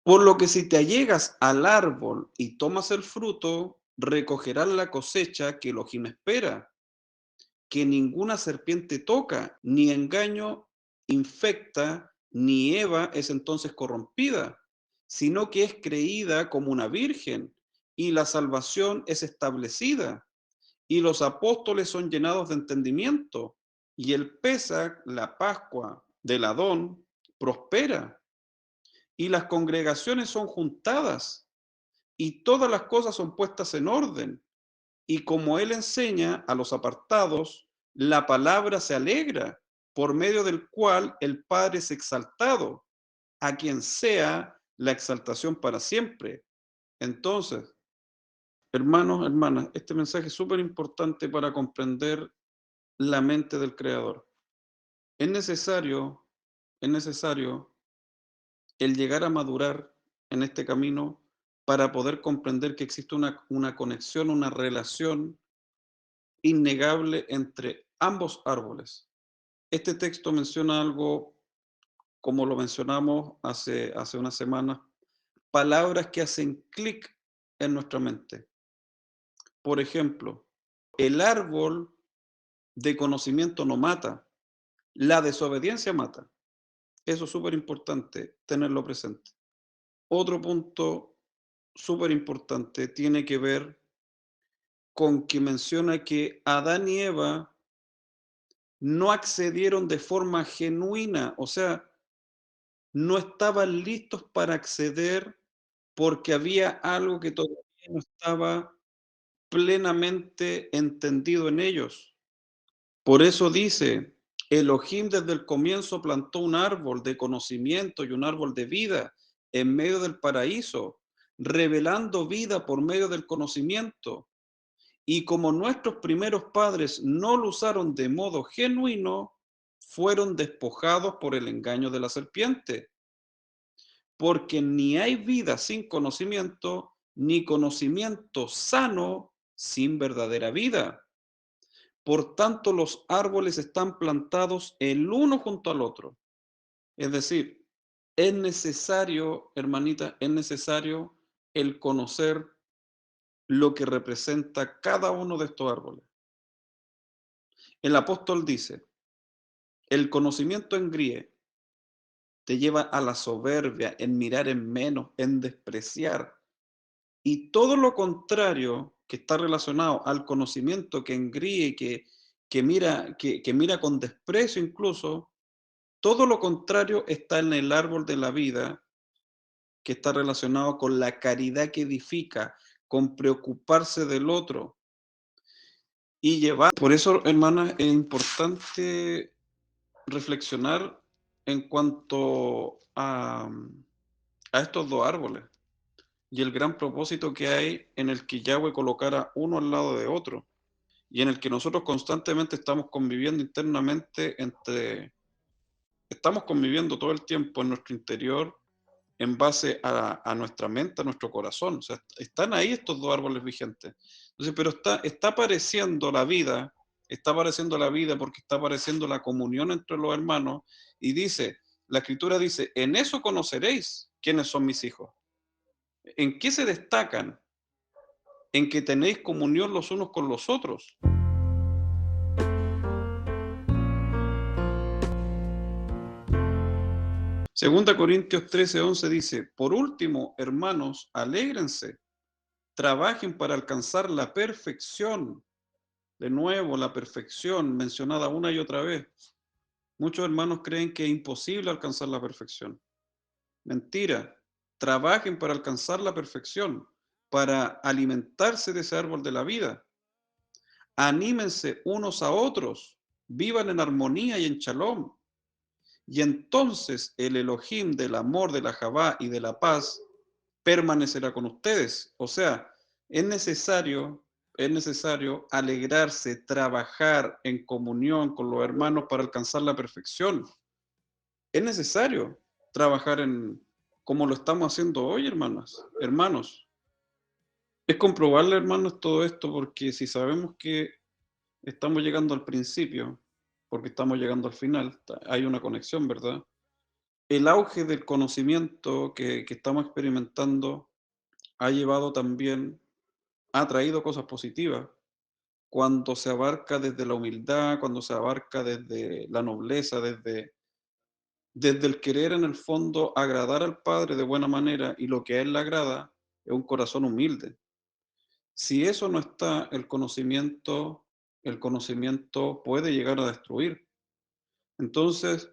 Por lo que si te allegas al árbol y tomas el fruto, recogerás la cosecha que Elohim espera, que ninguna serpiente toca, ni engaño infecta, ni Eva es entonces corrompida, sino que es creída como una virgen, y la salvación es establecida, y los apóstoles son llenados de entendimiento, y el Pesach, la Pascua del Adón, prospera, y las congregaciones son juntadas, y todas las cosas son puestas en orden, y como él enseña a los apartados, la palabra se alegra, por medio del cual el Padre es exaltado, a quien sea la exaltación para siempre. Entonces, hermanos, hermanas, este mensaje es súper importante para comprender la mente del Creador. Es necesario, es necesario el llegar a madurar en este camino para poder comprender que existe una conexión, una relación innegable entre ambos árboles. Este texto menciona algo, como lo mencionamos hace unas semanas, palabras que hacen clic en nuestra mente. Por ejemplo, el árbol de conocimiento no mata, la desobediencia mata. Eso es súper importante tenerlo presente. Otro punto súper importante tiene que ver con que menciona que Adán y Eva no accedieron de forma genuina, o sea, no estaban listos para acceder porque había algo que todavía no estaba plenamente entendido en ellos. Por eso dice, Elohim desde el comienzo plantó un árbol de conocimiento y un árbol de vida en medio del paraíso, revelando vida por medio del conocimiento. Y como nuestros primeros padres no lo usaron de modo genuino, fueron despojados por el engaño de la serpiente. Porque ni hay vida sin conocimiento, ni conocimiento sano sin verdadera vida. Por tanto, los árboles están plantados el uno junto al otro. Es decir, Es necesario, hermanita, es necesario el conocer lo que representa cada uno de estos árboles. El apóstol dice, el conocimiento engríe, te lleva a la soberbia, en mirar en menos, en despreciar. Y todo lo contrario que está relacionado al conocimiento que engríe, que mira con desprecio incluso, todo lo contrario está en el árbol de la vida, que está relacionado con la caridad que edifica, con preocuparse del otro y llevar. Por eso, hermanas, es importante reflexionar en cuanto a estos dos árboles y el gran propósito que hay en el que Yahweh colocara uno al lado de otro y en el que nosotros constantemente estamos conviviendo internamente estamos conviviendo todo el tiempo en nuestro interior en base a nuestra mente, a nuestro corazón. O sea, están ahí estos dos árboles vigentes. Entonces, pero está apareciendo la vida, está apareciendo la vida porque está apareciendo la comunión entre los hermanos y dice, la escritura dice, en eso conoceréis quiénes son mis hijos. ¿En qué se destacan? En que tenéis comunión los unos con los otros. Segunda Corintios 13:11 dice, por último, hermanos, alégrense, trabajen para alcanzar la perfección. De nuevo, la perfección mencionada una y otra vez. Muchos hermanos creen que es imposible alcanzar la perfección. Mentira. Trabajen para alcanzar la perfección, para alimentarse de ese árbol de la vida. Anímense unos a otros, vivan en armonía y en shalom. Y entonces el Elohim del amor, de la Javá y de la paz permanecerá con ustedes. O sea, es necesario, es necesario alegrarse, trabajar en comunión con los hermanos para alcanzar la perfección. Es necesario trabajar en como lo estamos haciendo hoy, hermanas, hermanos. Es comprobable, hermanos, todo esto porque si sabemos que estamos llegando al principio, porque estamos llegando al final, hay una conexión, ¿verdad? El auge del conocimiento que estamos experimentando ha llevado también, ha traído cosas positivas. Cuando se abarca desde la humildad, cuando se abarca desde la nobleza, desde el querer en el fondo agradar al Padre de buena manera y lo que a Él le agrada es un corazón humilde. Si eso no está, el conocimiento puede llegar a destruir. Entonces,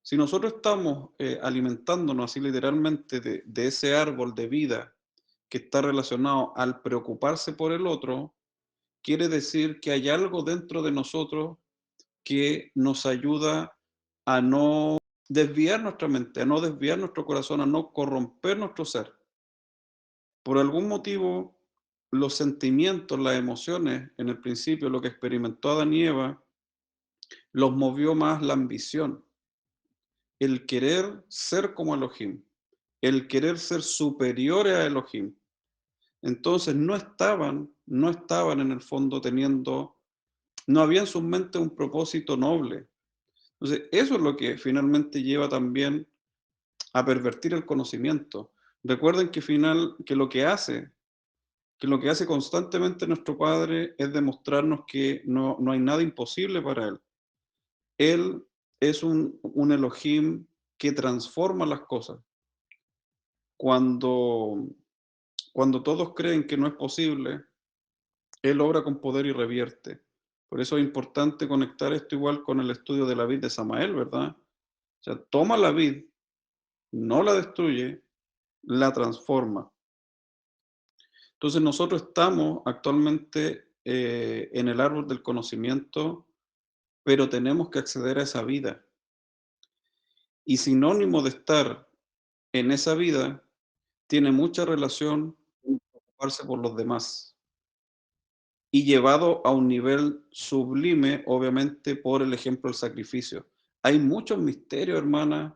si nosotros estamos alimentándonos así literalmente de ese árbol de vida que está relacionado al preocuparse por el otro, quiere decir que hay algo dentro de nosotros que nos ayuda a no desviar nuestra mente, a no desviar nuestro corazón, a no corromper nuestro ser. Por algún motivo, los sentimientos, las emociones, en el principio, lo que experimentó Adán y Eva, los movió más la ambición, el querer ser como Elohim, el querer ser superiores a Elohim. Entonces no estaban en el fondo teniendo, no había en sus mentes un propósito noble. Entonces, eso es lo que finalmente lleva también a pervertir el conocimiento. Recuerden que lo que hace constantemente nuestro Padre es demostrarnos que no hay nada imposible para Él. Él es un Elohim que transforma las cosas. Cuando, cuando todos creen que no es posible, Él obra con poder y revierte. Por eso es importante conectar esto igual con el estudio de la vid de Samael, ¿verdad? O sea, toma la vid, no la destruye, la transforma. Entonces nosotros estamos actualmente en el árbol del conocimiento, pero tenemos que acceder a esa vida. Y sinónimo de estar en esa vida tiene mucha relación con preocuparse por los demás y llevado a un nivel sublime, obviamente, por el ejemplo del sacrificio. Hay muchos misterios, hermanas,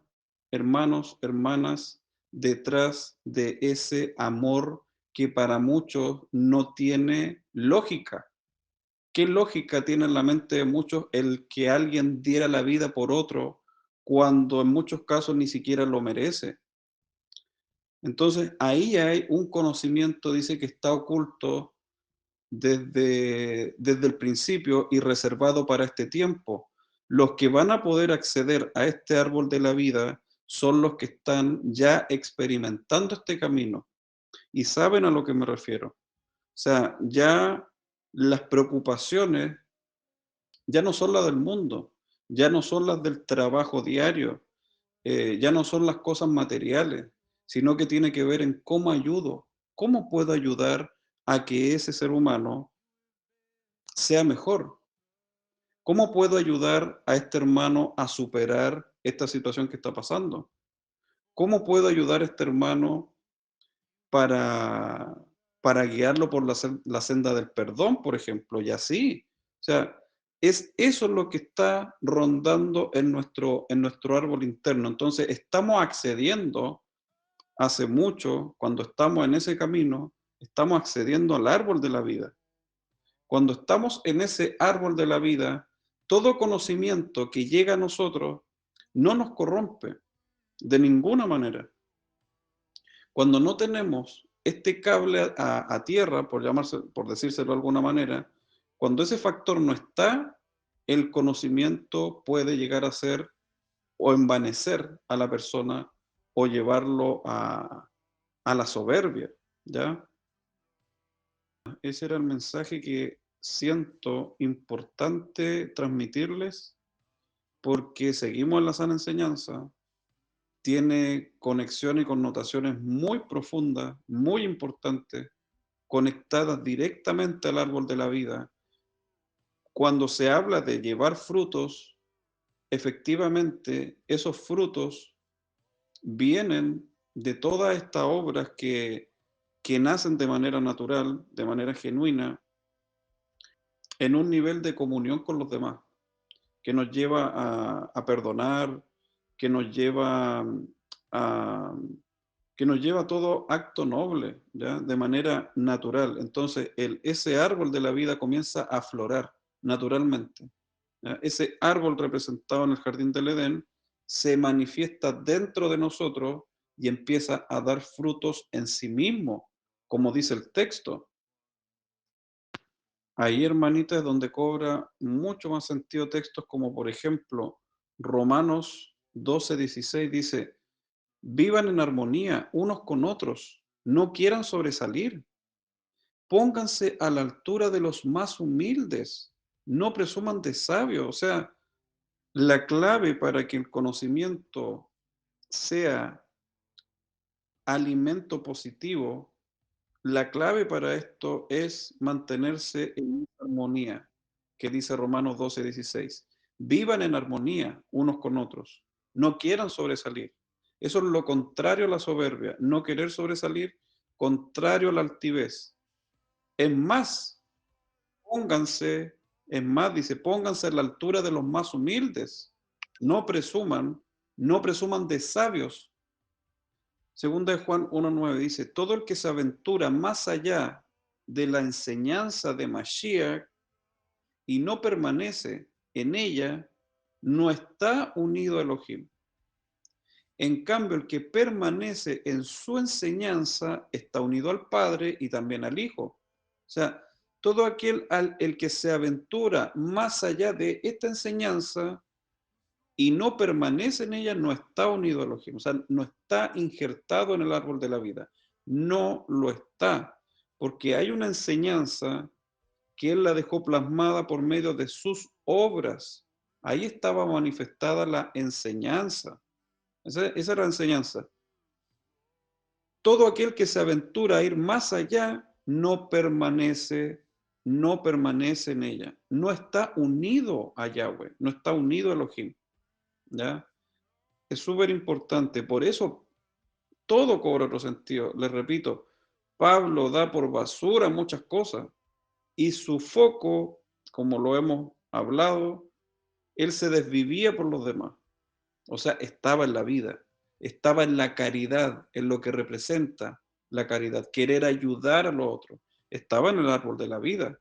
hermanos, hermanas, detrás de ese amor que para muchos no tiene lógica. ¿Qué lógica tiene en la mente de muchos el que alguien diera la vida por otro cuando en muchos casos ni siquiera lo merece. Entonces, ahí hay un conocimiento, dice, que está oculto desde el principio y reservado para este tiempo. Los que van a poder acceder a este árbol de la vida son los que están ya experimentando este camino y saben a lo que me refiero. O sea, ya las preocupaciones ya no son las del mundo, ya no son las del trabajo diario, ya no son las cosas materiales, sino que tiene que ver en cómo ayudo, cómo puedo ayudar a que ese ser humano sea mejor. ¿Cómo puedo ayudar a este hermano a superar esta situación que está pasando? ¿Cómo puedo ayudar a este hermano para, para guiarlo por la senda del perdón, por ejemplo? Y así. O sea, eso es lo que está rondando en nuestro árbol interno. Entonces, estamos accediendo hace mucho, cuando estamos en ese camino, estamos accediendo al árbol de la vida. Cuando estamos en ese árbol de la vida, todo conocimiento que llega a nosotros no nos corrompe de ninguna manera. Cuando no tenemos este cable a tierra, por decírselo de alguna manera, cuando ese factor no está, el conocimiento puede llegar a ser o envanecer a la persona o llevarlo a la soberbia, ¿ya? Ese era el mensaje que siento importante transmitirles, porque seguimos en la sana enseñanza, tiene conexiones y connotaciones muy profundas, muy importantes, conectadas directamente al árbol de la vida. Cuando se habla de llevar frutos, efectivamente esos frutos vienen de todas estas obras que nacen de manera natural, de manera genuina, en un nivel de comunión con los demás, que nos lleva a perdonar, que nos lleva a, que nos lleva a todo acto noble, ¿ya? De manera natural. Entonces, ese árbol de la vida comienza a aflorar naturalmente, ¿ya? Ese árbol representado en el jardín del Edén se manifiesta dentro de nosotros y empieza a dar frutos en sí mismo, como dice el texto. Ahí, hermanita, es donde cobra mucho más sentido textos como, por ejemplo, Romanos 12:16 dice: vivan en armonía unos con otros, no quieran sobresalir, pónganse a la altura de los más humildes, no presuman de sabios. O sea, la clave para que el conocimiento sea alimento positivo, la clave para esto es mantenerse en armonía, que dice Romanos 12:16. Vivan en armonía unos con otros, no quieran sobresalir. Eso es lo contrario a la soberbia, no querer sobresalir, contrario a la altivez. Es más, pónganse, es más, dice, pónganse a la altura de los más humildes, no presuman, no presuman de sabios. Segunda de Juan 1:9 dice: todo el que se aventura más allá de la enseñanza de Mashiach y no permanece en ella, no está unido a Elohim. En cambio, el que permanece en su enseñanza está unido al Padre y también al Hijo. O sea, todo aquel el que se aventura más allá de esta enseñanza y no permanece en ella, no está unido a Elohim. O sea, no está injertado en el árbol de la vida. No lo está, porque hay una enseñanza que él la dejó plasmada por medio de sus obras. Ahí estaba manifestada la enseñanza. Esa era la enseñanza. Todo aquel que se aventura a ir más allá no permanece, no permanece en ella. No está unido a Yahweh, no está unido a Elohim. ¿Ya? Es súper importante. Por eso todo cobra otro sentido. Les repito, Pablo da por basura muchas cosas y su foco, como lo hemos hablado, él se desvivía por los demás. O sea, estaba en la vida, estaba en la caridad, en lo que representa la caridad, querer ayudar a los otros. Estaba en el árbol de la vida.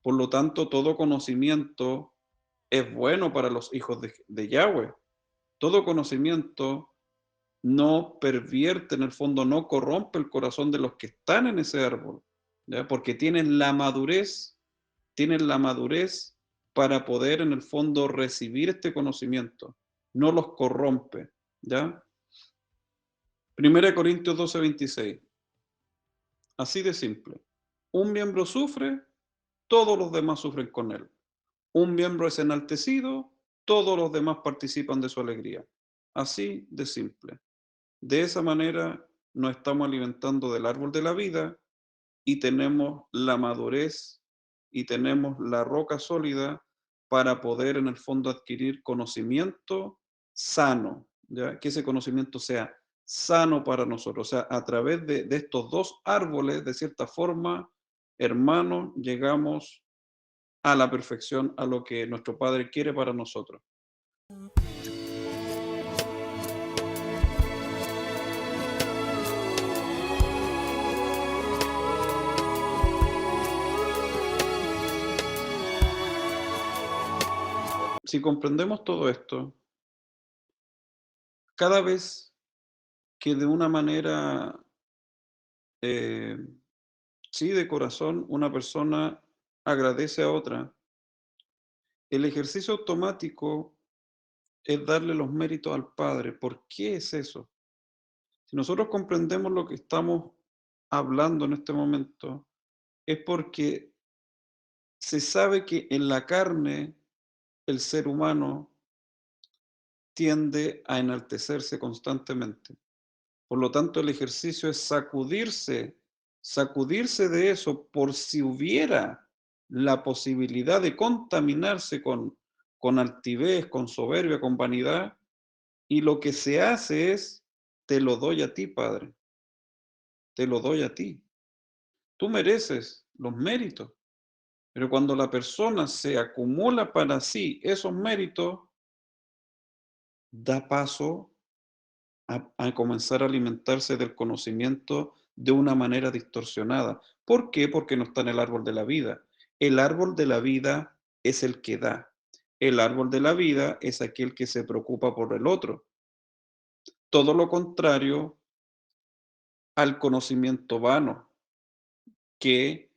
Por lo tanto, todo conocimiento es bueno para los hijos de Yahweh. Todo conocimiento no pervierte, en el fondo, no corrompe el corazón de los que están en ese árbol, ¿ya? Porque tienen la madurez para poder, en el fondo, recibir este conocimiento. No los corrompe, ¿ya? 1 Corintios 12:26. Así de simple. Un miembro sufre, todos los demás sufren con él. Un miembro es enaltecido, todos los demás participan de su alegría. Así de simple. De esa manera nos estamos alimentando del árbol de la vida y tenemos la madurez y tenemos la roca sólida para poder, en el fondo, adquirir conocimiento sano, ¿ya? Que ese conocimiento sea sano para nosotros. O sea, a través de estos dos árboles, de cierta forma, hermanos, llegamos a la perfección, a lo que nuestro Padre quiere para nosotros. Si comprendemos todo esto, cada vez que de una manera, eh, sí, de corazón, una persona agradece a otra, el ejercicio automático es darle los méritos al Padre. ¿Por qué es eso? Si nosotros comprendemos lo que estamos hablando en este momento, es porque se sabe que en la carne el ser humano tiende a enaltecerse constantemente. Por lo tanto, el ejercicio es sacudirse de eso por si hubiera la posibilidad de contaminarse con altivez, con soberbia, con vanidad, y lo que se hace es, te lo doy a ti, Padre, te lo doy a ti. Tú mereces los méritos, pero cuando la persona se acumula para sí esos méritos, da paso a comenzar a alimentarse del conocimiento de una manera distorsionada. ¿Por qué? Porque no está en el árbol de la vida. El árbol de la vida es el que da. El árbol de la vida es aquel que se preocupa por el otro. Todo lo contrario al conocimiento vano, que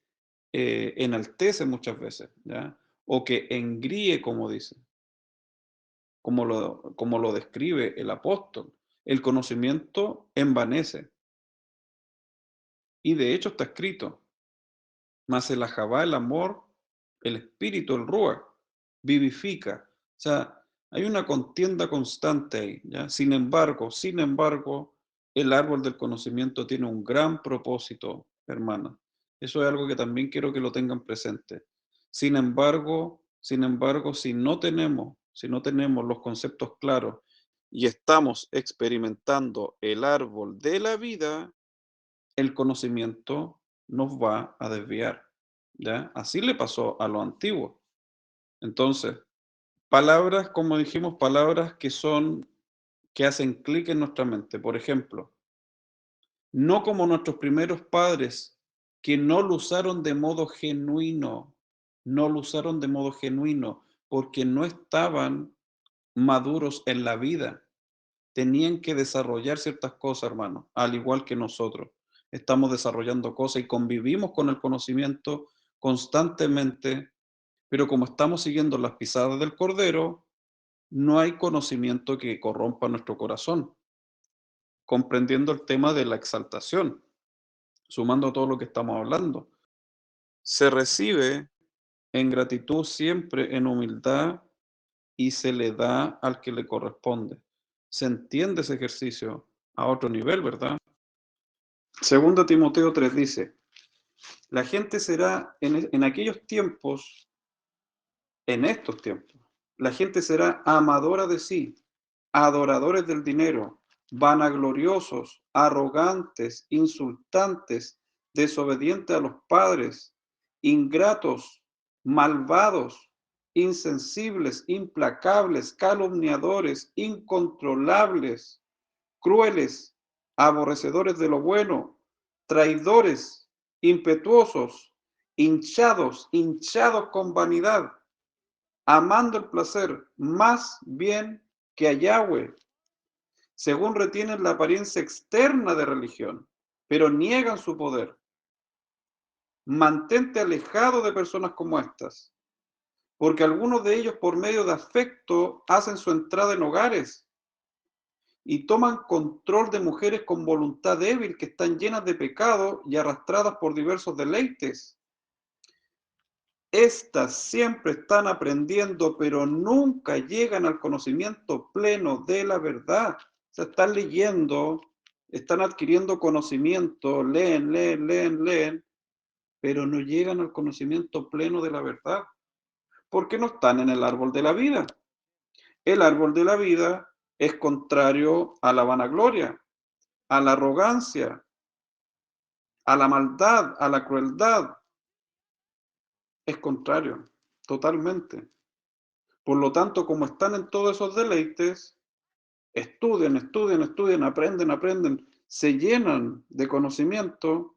enaltece muchas veces, ¿ya? O que engríe, como dice, como lo describe el apóstol. El conocimiento envanece. Y de hecho está escrito, mas el ajabá, el amor, el espíritu, el rúa, vivifica. O sea, hay una contienda constante ahí, ¿ya? Sin embargo, el árbol del conocimiento tiene un gran propósito, hermana. Eso es algo que también quiero que lo tengan presente. Sin embargo, si no tenemos los conceptos claros y estamos experimentando el árbol de la vida, el conocimiento nos va a desviar, ¿ya? Así le pasó a lo antiguo. Entonces, palabras, como dijimos, palabras que hacen clic en nuestra mente. Por ejemplo, no como nuestros primeros padres, que no lo usaron de modo genuino, no lo usaron de modo genuino, porque no estaban maduros en la vida. Tenían que desarrollar ciertas cosas, hermano, al igual que nosotros. Estamos desarrollando cosas y convivimos con el conocimiento constantemente, pero como estamos siguiendo las pisadas del Cordero, no hay conocimiento que corrompa nuestro corazón, comprendiendo el tema de la exaltación, sumando todo lo que estamos hablando. Se recibe en gratitud siempre, en humildad, y se le da al que le corresponde. Se entiende ese ejercicio a otro nivel, ¿verdad? Segunda Timoteo 3 dice, la gente será en aquellos tiempos, en estos tiempos, la gente será amadora de sí, adoradores del dinero, vanagloriosos, arrogantes, insultantes, desobedientes a los padres, ingratos, malvados, insensibles, implacables, calumniadores, incontrolables, crueles, aborrecedores de lo bueno, traidores, impetuosos, hinchados con vanidad, amando el placer más bien que a Yahweh, según retienen la apariencia externa de religión, pero niegan su poder. Mantente alejado de personas como estas, porque algunos de ellos por medio de afecto hacen su entrada en hogares y toman control de mujeres con voluntad débil que están llenas de pecado y arrastradas por diversos deleites. Estas siempre están aprendiendo, pero nunca llegan al conocimiento pleno de la verdad. O sea, están leyendo, están adquiriendo conocimiento, leen, leen, leen, leen, pero no llegan al conocimiento pleno de la verdad, porque no están en el árbol de la vida. El árbol de la vida es contrario a la vanagloria, a la arrogancia, a la maldad, a la crueldad. Es contrario, totalmente. Por lo tanto, como están en todos esos deleites, estudian, estudian, estudian, aprenden, aprenden, se llenan de conocimiento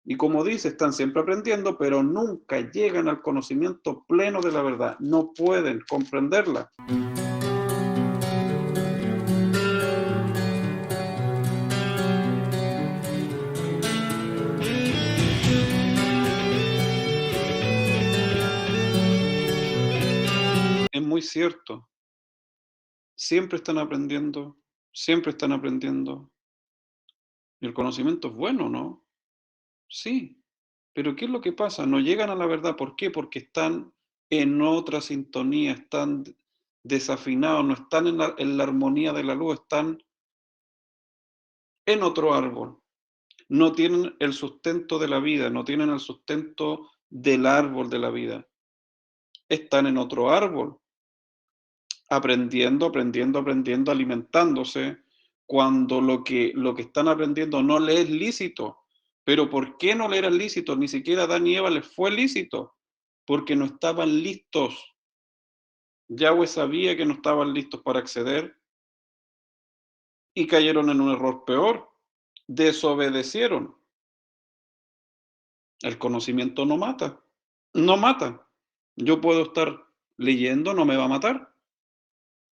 y como dice, están siempre aprendiendo, pero nunca llegan al conocimiento pleno de la verdad, no pueden comprenderla. Es muy cierto, siempre están aprendiendo, siempre están aprendiendo. Y el conocimiento es bueno, ¿no? Sí, pero ¿qué es lo que pasa? No llegan a la verdad. ¿Por qué? Porque están en otra sintonía, están desafinados, no están en la armonía de la luz, están en otro árbol. No tienen el sustento de la vida, no tienen el sustento del árbol de la vida. Están en otro árbol, aprendiendo, aprendiendo, aprendiendo, alimentándose, cuando lo que están aprendiendo no les es lícito. Pero ¿por qué no le era lícito? Ni siquiera a Adán y Eva les fue lícito, porque no estaban listos. Yahweh sabía que no estaban listos para acceder y cayeron en un error peor. Desobedecieron. El conocimiento no mata, no mata. Yo puedo estar leyendo, no me va a matar,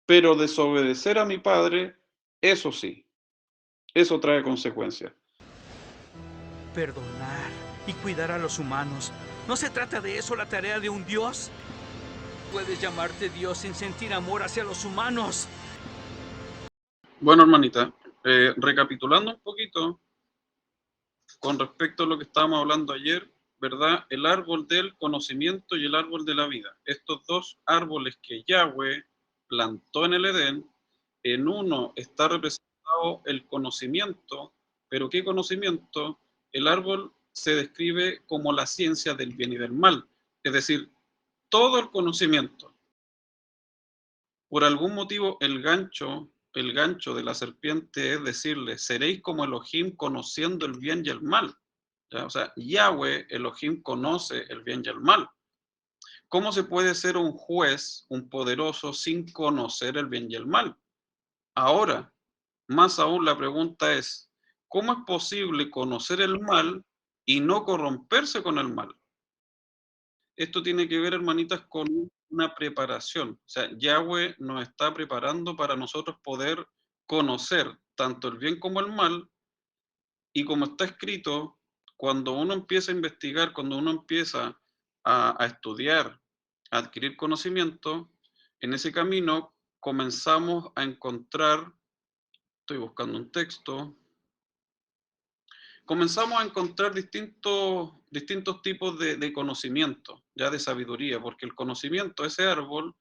pero desobedecer a mi padre, eso sí, eso trae consecuencias. Perdonar y cuidar a los humanos. ¿No se trata de eso la tarea de un Dios? Puedes llamarte Dios sin sentir amor hacia los humanos. Bueno, hermanita, recapitulando un poquito con respecto a lo que estábamos hablando ayer, ¿verdad? El árbol del conocimiento y el árbol de la vida. Estos dos árboles que Yahweh plantó en el Edén, en uno está representado el conocimiento, pero ¿qué conocimiento? El árbol se describe como la ciencia del bien y del mal, es decir, todo el conocimiento. Por algún motivo el gancho de la serpiente es decirle, seréis como Elohim conociendo el bien y el mal. ¿Ya? O sea, Yahweh, Elohim, conoce el bien y el mal. ¿Cómo se puede ser un juez, un poderoso, sin conocer el bien y el mal? Ahora, más aún la pregunta es, ¿cómo es posible conocer el mal y no corromperse con el mal? Esto tiene que ver, hermanitas, con una preparación. O sea, Yahweh nos está preparando para nosotros poder conocer tanto el bien como el mal, y como está escrito, cuando uno empieza a investigar, cuando uno empieza a estudiar, a adquirir conocimiento, en ese camino comenzamos a encontrar, estoy buscando un texto, comenzamos a encontrar distintos tipos de conocimiento, ya de sabiduría, porque el conocimiento, ese árbol,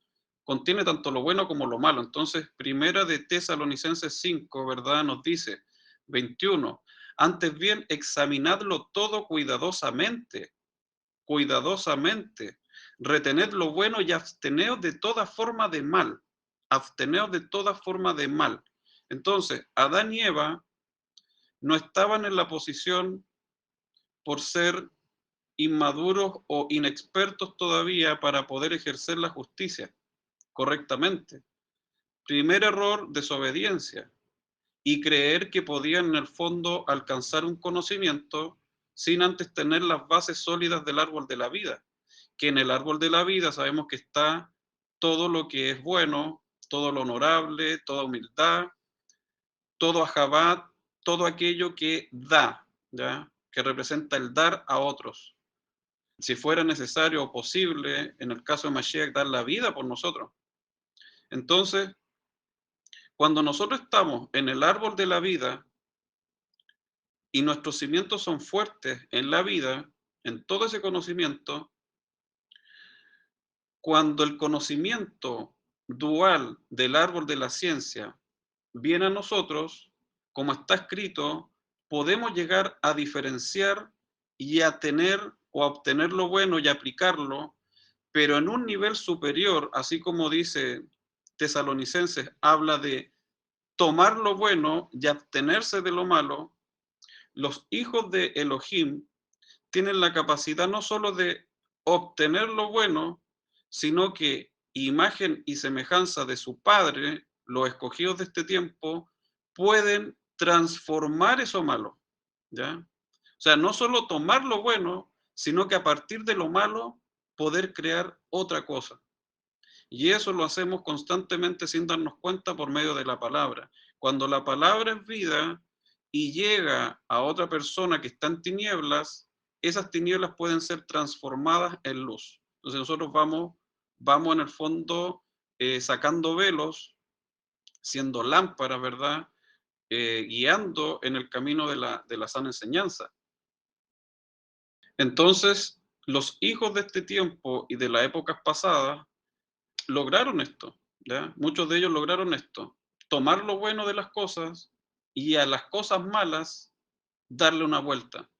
contiene tanto lo bueno como lo malo. Entonces, primera de Tesalonicenses 5, ¿verdad? Nos dice, 21, antes bien, examinadlo todo cuidadosamente, cuidadosamente, retened lo bueno y absteneos de toda forma de mal, absteneos de toda forma de mal. Entonces, Adán y Eva no estaban en la posición por ser inmaduros o inexpertos todavía para poder ejercer la justicia correctamente. Primer error, desobediencia y creer que podían en el fondo alcanzar un conocimiento sin antes tener las bases sólidas del árbol de la vida, que en el árbol de la vida sabemos que está todo lo que es bueno, todo lo honorable, toda humildad, todo ajabat, todo aquello que da, ¿ya? Que representa el dar a otros. Si fuera necesario o posible, en el caso de Mashiach, dar la vida por nosotros. Entonces, cuando nosotros estamos en el árbol de la vida y nuestros cimientos son fuertes en la vida, en todo ese conocimiento, cuando el conocimiento dual del árbol de la ciencia viene a nosotros, como está escrito, podemos llegar a diferenciar y a tener o a obtener lo bueno y aplicarlo, pero en un nivel superior, así como dice Tesalonicenses, habla de tomar lo bueno y abstenerse de lo malo. Los hijos de Elohim tienen la capacidad no solo de obtener lo bueno, sino que imagen y semejanza de su Padre, los escogidos de este tiempo, pueden transformar eso malo, ¿ya? O sea, no solo tomar lo bueno, sino que a partir de lo malo poder crear otra cosa. Y eso lo hacemos constantemente sin darnos cuenta por medio de la palabra. Cuando la palabra es vida y llega a otra persona que está en tinieblas, esas tinieblas pueden ser transformadas en luz. Entonces nosotros vamos en el fondo sacando velos, siendo lámparas, ¿verdad? Guiando en el camino de la sana enseñanza. Entonces, los hijos de este tiempo y de las épocas pasadas lograron esto, ¿ya? Muchos de ellos lograron esto, tomar lo bueno de las cosas y a las cosas malas darle una vuelta.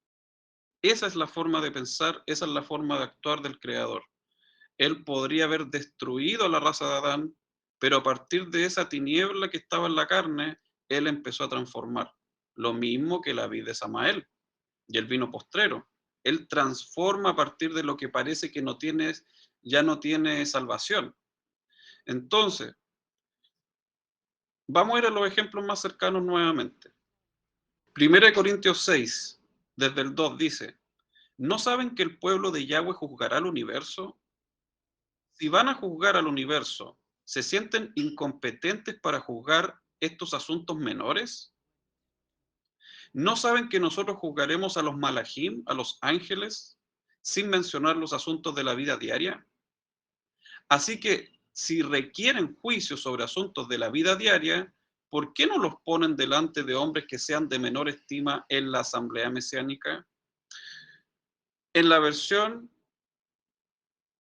Esa es la forma de pensar, esa es la forma de actuar del Creador. Él podría haber destruido a la raza de Adán, pero a partir de esa tiniebla que estaba en la carne, él empezó a transformar. Lo mismo que la vid de Samael y el vino postrero. Él transforma a partir de lo que parece que no tiene, ya no tiene salvación. Entonces, vamos a ir a los ejemplos más cercanos nuevamente. 1 Corintios 6, desde el 2 dice, ¿no saben que el pueblo de Yahweh juzgará al universo? Si van a juzgar al universo, ¿se sienten incompetentes para juzgar estos asuntos menores? ¿No saben que nosotros juzgaremos a los malajim, a los ángeles, sin mencionar los asuntos de la vida diaria? Así que si requieren juicio sobre asuntos de la vida diaria, ¿por qué no los ponen delante de hombres que sean de menor estima en la asamblea mesiánica? En la versión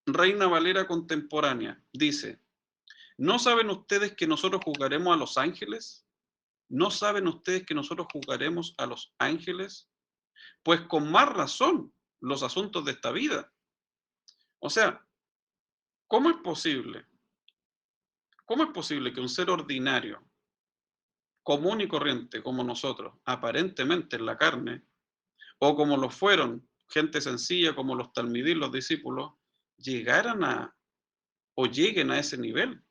Reina Valera contemporánea dice, ¿no saben ustedes que nosotros juzgaremos a los ángeles? ¿No saben ustedes que nosotros juzgaremos a los ángeles? Pues con más razón los asuntos de esta vida. O sea, ¿cómo es posible? ¿Cómo es posible que un ser ordinario, común y corriente como nosotros, aparentemente en la carne, o como lo fueron gente sencilla como los talmidí, los discípulos, llegaran a o lleguen a ese nivel?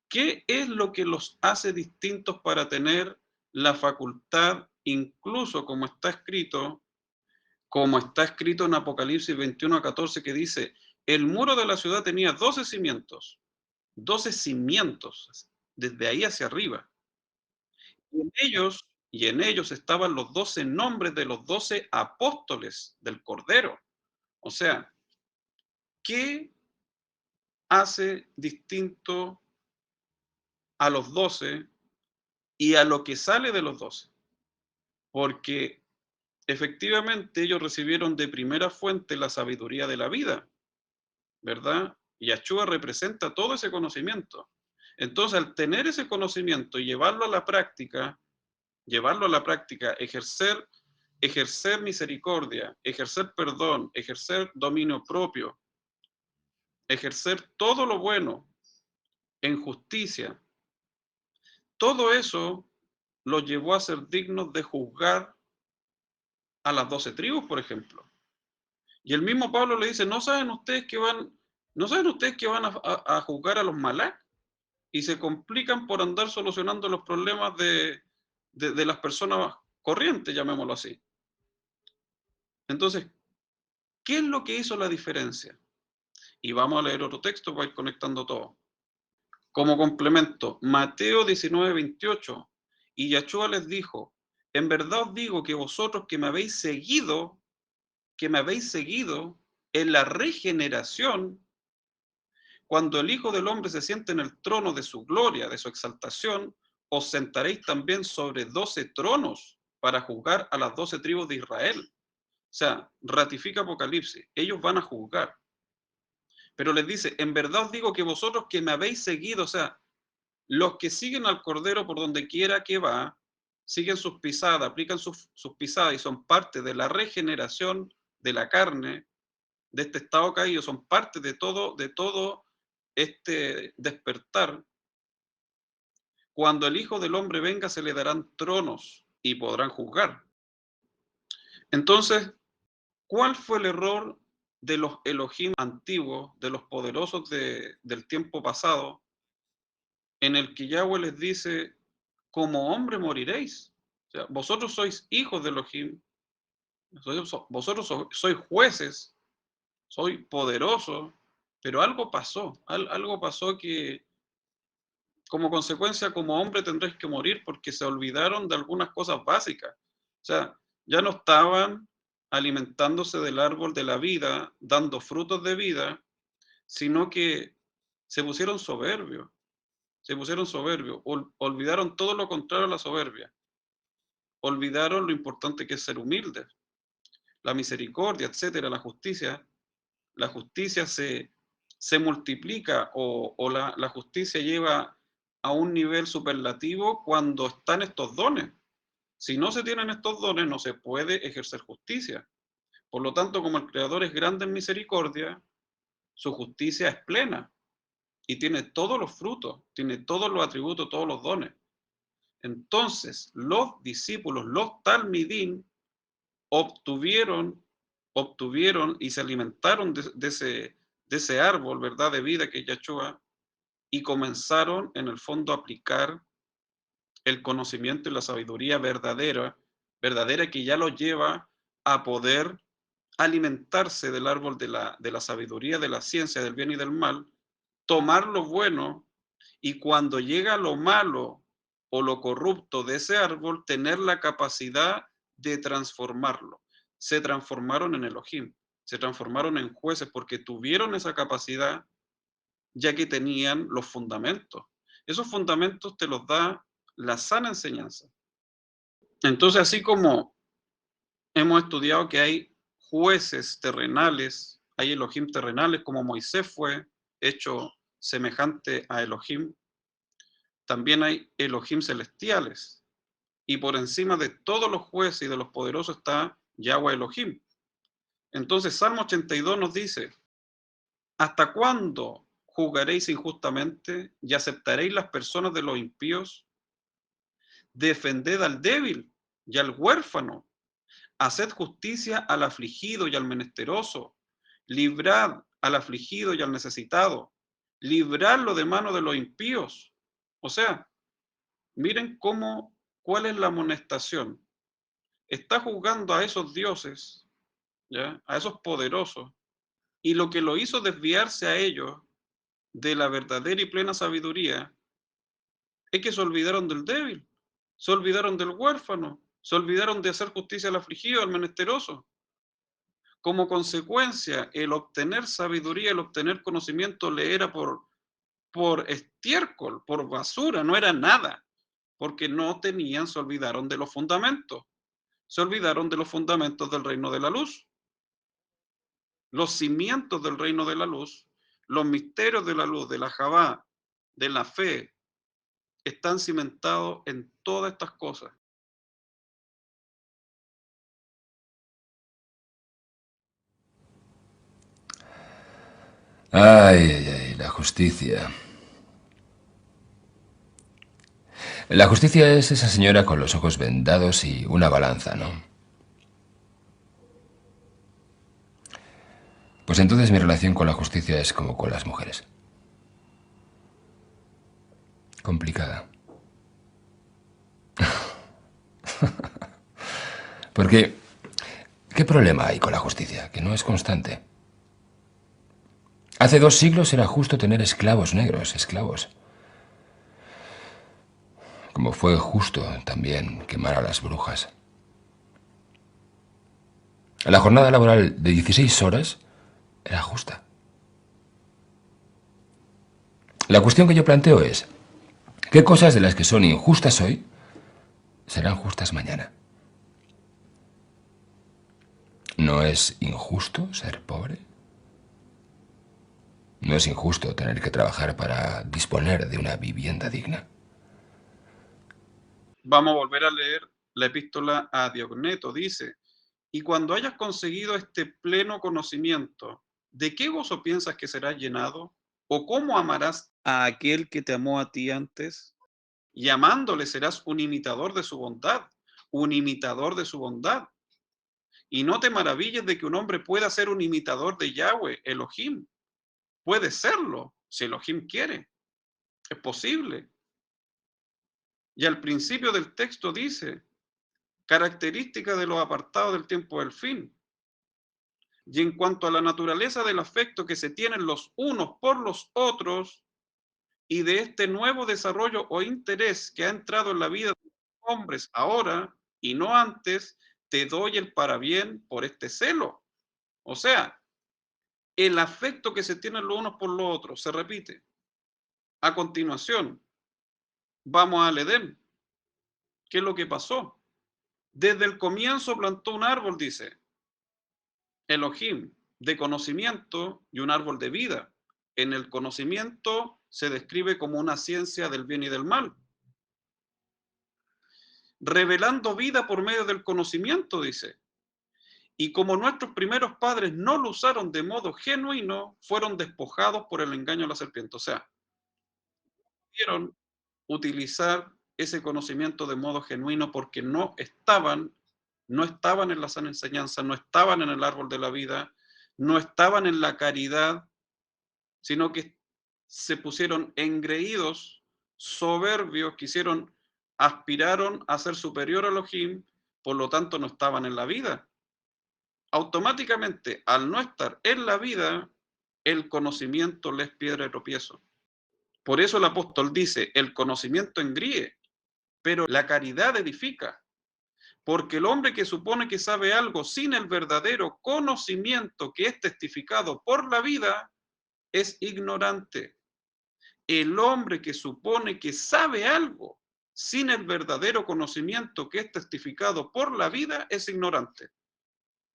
¿Qué es lo que los hace distintos para tener la facultad, incluso como está escrito en Apocalipsis 21:14, que dice, el muro de la ciudad tenía 12 cimientos, desde ahí hacia arriba. Y en ellos estaban los 12 nombres de los 12 apóstoles del Cordero. O sea, ¿qué hace distinto a los 12 y a lo que sale de los 12? Porque efectivamente ellos recibieron de primera fuente la sabiduría de la vida, ¿verdad? Y Yahshua representa todo ese conocimiento. Entonces, al tener ese conocimiento y llevarlo a la práctica, ejercer misericordia, ejercer perdón, ejercer dominio propio, ejercer todo lo bueno en justicia, todo eso los llevó a ser dignos de juzgar a las 12 tribus, por ejemplo. Y el mismo Pablo le dice, ¿no saben ustedes que van a juzgar a los malak? Y se complican por andar solucionando los problemas de las personas corrientes, llamémoslo así. Entonces, ¿qué es lo que hizo la diferencia? Y vamos a leer otro texto para ir conectando todo. Como complemento, Mateo 19:28. Y Yahshua les dijo: en verdad os digo que vosotros que me habéis seguido en la regeneración, cuando el Hijo del Hombre se siente en el trono de su gloria, de su exaltación, os sentaréis también sobre 12 tronos para juzgar a las 12 tribus de Israel. O sea, ratifica Apocalipsis, ellos van a juzgar. Pero les dice: en verdad os digo que vosotros que me habéis seguido, o sea, los que siguen al Cordero por donde quiera que va, siguen sus pisadas, aplican sus pisadas y son parte de la regeneración de la carne, de este estado caído, son parte de todo este despertar. Cuando el Hijo del Hombre venga, se le darán tronos y podrán juzgar. Entonces, ¿cuál fue el error de los Elohim antiguos, de los poderosos del tiempo pasado, en el que Yahweh les dice: como hombre moriréis? O sea, vosotros sois hijos de Elohim, vosotros sois jueces, sois poderosos, pero algo pasó, algo pasó que como consecuencia, como hombre tendréis que morir, porque se olvidaron de algunas cosas básicas. O sea, ya no estaban alimentándose del árbol de la vida, dando frutos de vida, sino que se pusieron soberbios, olvidaron todo lo contrario a la soberbia, olvidaron lo importante que es ser humilde, la misericordia, etcétera, la justicia. La justicia se multiplica o la justicia lleva a un nivel superlativo cuando están estos dones. Si no se tienen estos dones, no se puede ejercer justicia. Por lo tanto, como el Creador es grande en misericordia, su justicia es plena y tiene todos los frutos, tiene todos los atributos, todos los dones. Entonces, los discípulos, los talmidín, obtuvieron y se alimentaron de ese árbol, ¿verdad?, de vida que es Yahshua, y comenzaron en el fondo a aplicar el conocimiento y la sabiduría verdadera que ya los lleva a poder alimentarse del árbol de la sabiduría, de la ciencia, del bien y del mal, tomar lo bueno, y cuando llega lo malo o lo corrupto de ese árbol, tener la capacidad de transformarlo. Se transformaron en Elohim, se transformaron en jueces porque tuvieron esa capacidad, ya que tenían los fundamentos. Esos fundamentos te los da la sana enseñanza. Entonces, así como hemos estudiado que hay jueces terrenales, hay Elohim terrenales, como Moisés fue hecho semejante a Elohim, también hay Elohim celestiales. Y por encima de todos los jueces y de los poderosos está Yahweh Elohim. Entonces, Salmo 82 nos dice: ¿hasta cuándo juzgaréis injustamente y aceptaréis las personas de los impíos? Defended al débil y al huérfano, haced justicia al afligido y al menesteroso, librad al afligido y al necesitado, libradlo de mano de los impíos. O sea, miren cuál es la amonestación. Está juzgando a esos dioses, ¿ya?, a esos poderosos, y lo que lo hizo desviarse a ellos de la verdadera y plena sabiduría es que se olvidaron del débil, se olvidaron del huérfano, se olvidaron de hacer justicia al afligido, al menesteroso. Como consecuencia, el obtener sabiduría, el obtener conocimiento le era por estiércol, por basura, no era nada, porque no tenían, se olvidaron de los fundamentos, se olvidaron de los fundamentos del reino de la luz. Los cimientos del reino de la luz, los misterios de la luz, de la Javá, de la fe, están cimentados en todas estas cosas. Ay, ay, ay, la justicia. La justicia es esa señora con los ojos vendados y una balanza, ¿no? Pues entonces mi relación con la justicia es como con las mujeres. Complicada. Porque, ¿qué problema hay con la justicia? Que no es constante. Hace 2 siglos era justo tener esclavos negros, esclavos. como fue justo también quemar a las brujas. La jornada laboral de 16 horas era justa. La cuestión que yo planteo es, ¿qué cosas de las que son injustas hoy serán justas mañana? ¿No es injusto ser pobre? ¿No es injusto tener que trabajar para disponer de una vivienda digna? Vamos a volver a leer la epístola a Diogneto. Dice, y cuando hayas conseguido este pleno conocimiento, ¿de qué gozo piensas que serás llenado? ¿O cómo amarás a aquel que te amó a ti antes? Y amándole serás un imitador de su bondad, un imitador de su bondad. Y no te maravilles de que un hombre pueda ser un imitador de Yahweh, Elohim. Puede serlo, si Elohim quiere. Es posible. Y al principio del texto dice, característica de los apartados del tiempo del fin. Y en cuanto a la naturaleza del afecto que se tienen los unos por los otros y de este nuevo desarrollo o interés que ha entrado en la vida de los hombres ahora y no antes, te doy el parabién por este celo. O sea, el afecto que se tienen los unos por los otros se repite. A continuación, vamos al Edén. ¿Qué es lo que pasó? Desde el comienzo plantó un árbol, dice Elohim, de conocimiento y un árbol de vida. En el conocimiento se describe como una ciencia del bien y del mal. Revelando vida por medio del conocimiento, dice. Y como nuestros primeros padres no lo usaron de modo genuino, fueron despojados por el engaño de la serpiente. O sea, pudieron utilizar ese conocimiento de modo genuino porque no estaban en la sana enseñanza, no estaban en el árbol de la vida, no estaban en la caridad, sino que se pusieron engreídos, soberbios, aspiraron a ser superior a Elohim, por lo tanto no estaban en la vida. Automáticamente, al no estar en la vida, el conocimiento les piedra de tropiezo. Por eso el apóstol dice, el conocimiento engríe, pero la caridad edifica. Porque el hombre que supone que sabe algo sin el verdadero conocimiento que es testificado por la vida, es ignorante. El hombre que supone que sabe algo sin el verdadero conocimiento que es testificado por la vida, es ignorante.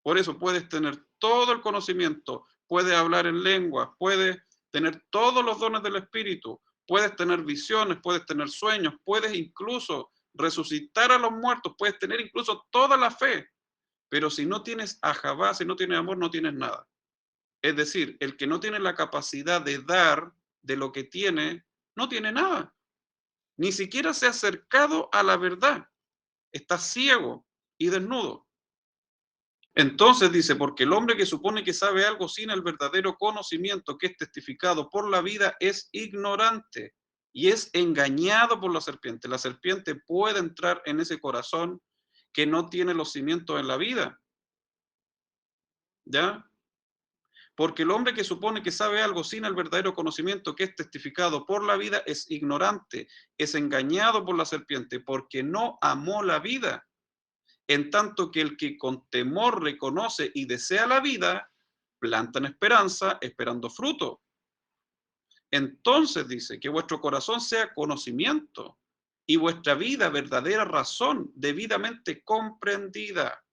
Por eso puedes tener todo el conocimiento, puedes hablar en lengua, puedes tener todos los dones del Espíritu, puedes tener visiones, puedes tener sueños, puedes incluso resucitar a los muertos, puedes tener incluso toda la fe, pero si no tienes ajabá, si no tienes amor, no tienes nada. Es decir, el que no tiene la capacidad de dar de lo que tiene, no tiene nada. Ni siquiera se ha acercado a la verdad. Está ciego y desnudo. Entonces dice, porque el hombre que supone que sabe algo sin el verdadero conocimiento que es testificado por la vida es ignorante y es engañado por la serpiente. La serpiente puede entrar en ese corazón que no tiene los cimientos en la vida. ¿Ya? Porque el hombre que supone que sabe algo sin el verdadero conocimiento que es testificado por la vida es ignorante, es engañado por la serpiente, porque no amó la vida. En tanto que el que con temor reconoce y desea la vida, planta en esperanza, esperando fruto. Entonces dice que vuestro corazón sea conocimiento y vuestra vida verdadera razón, debidamente comprendida.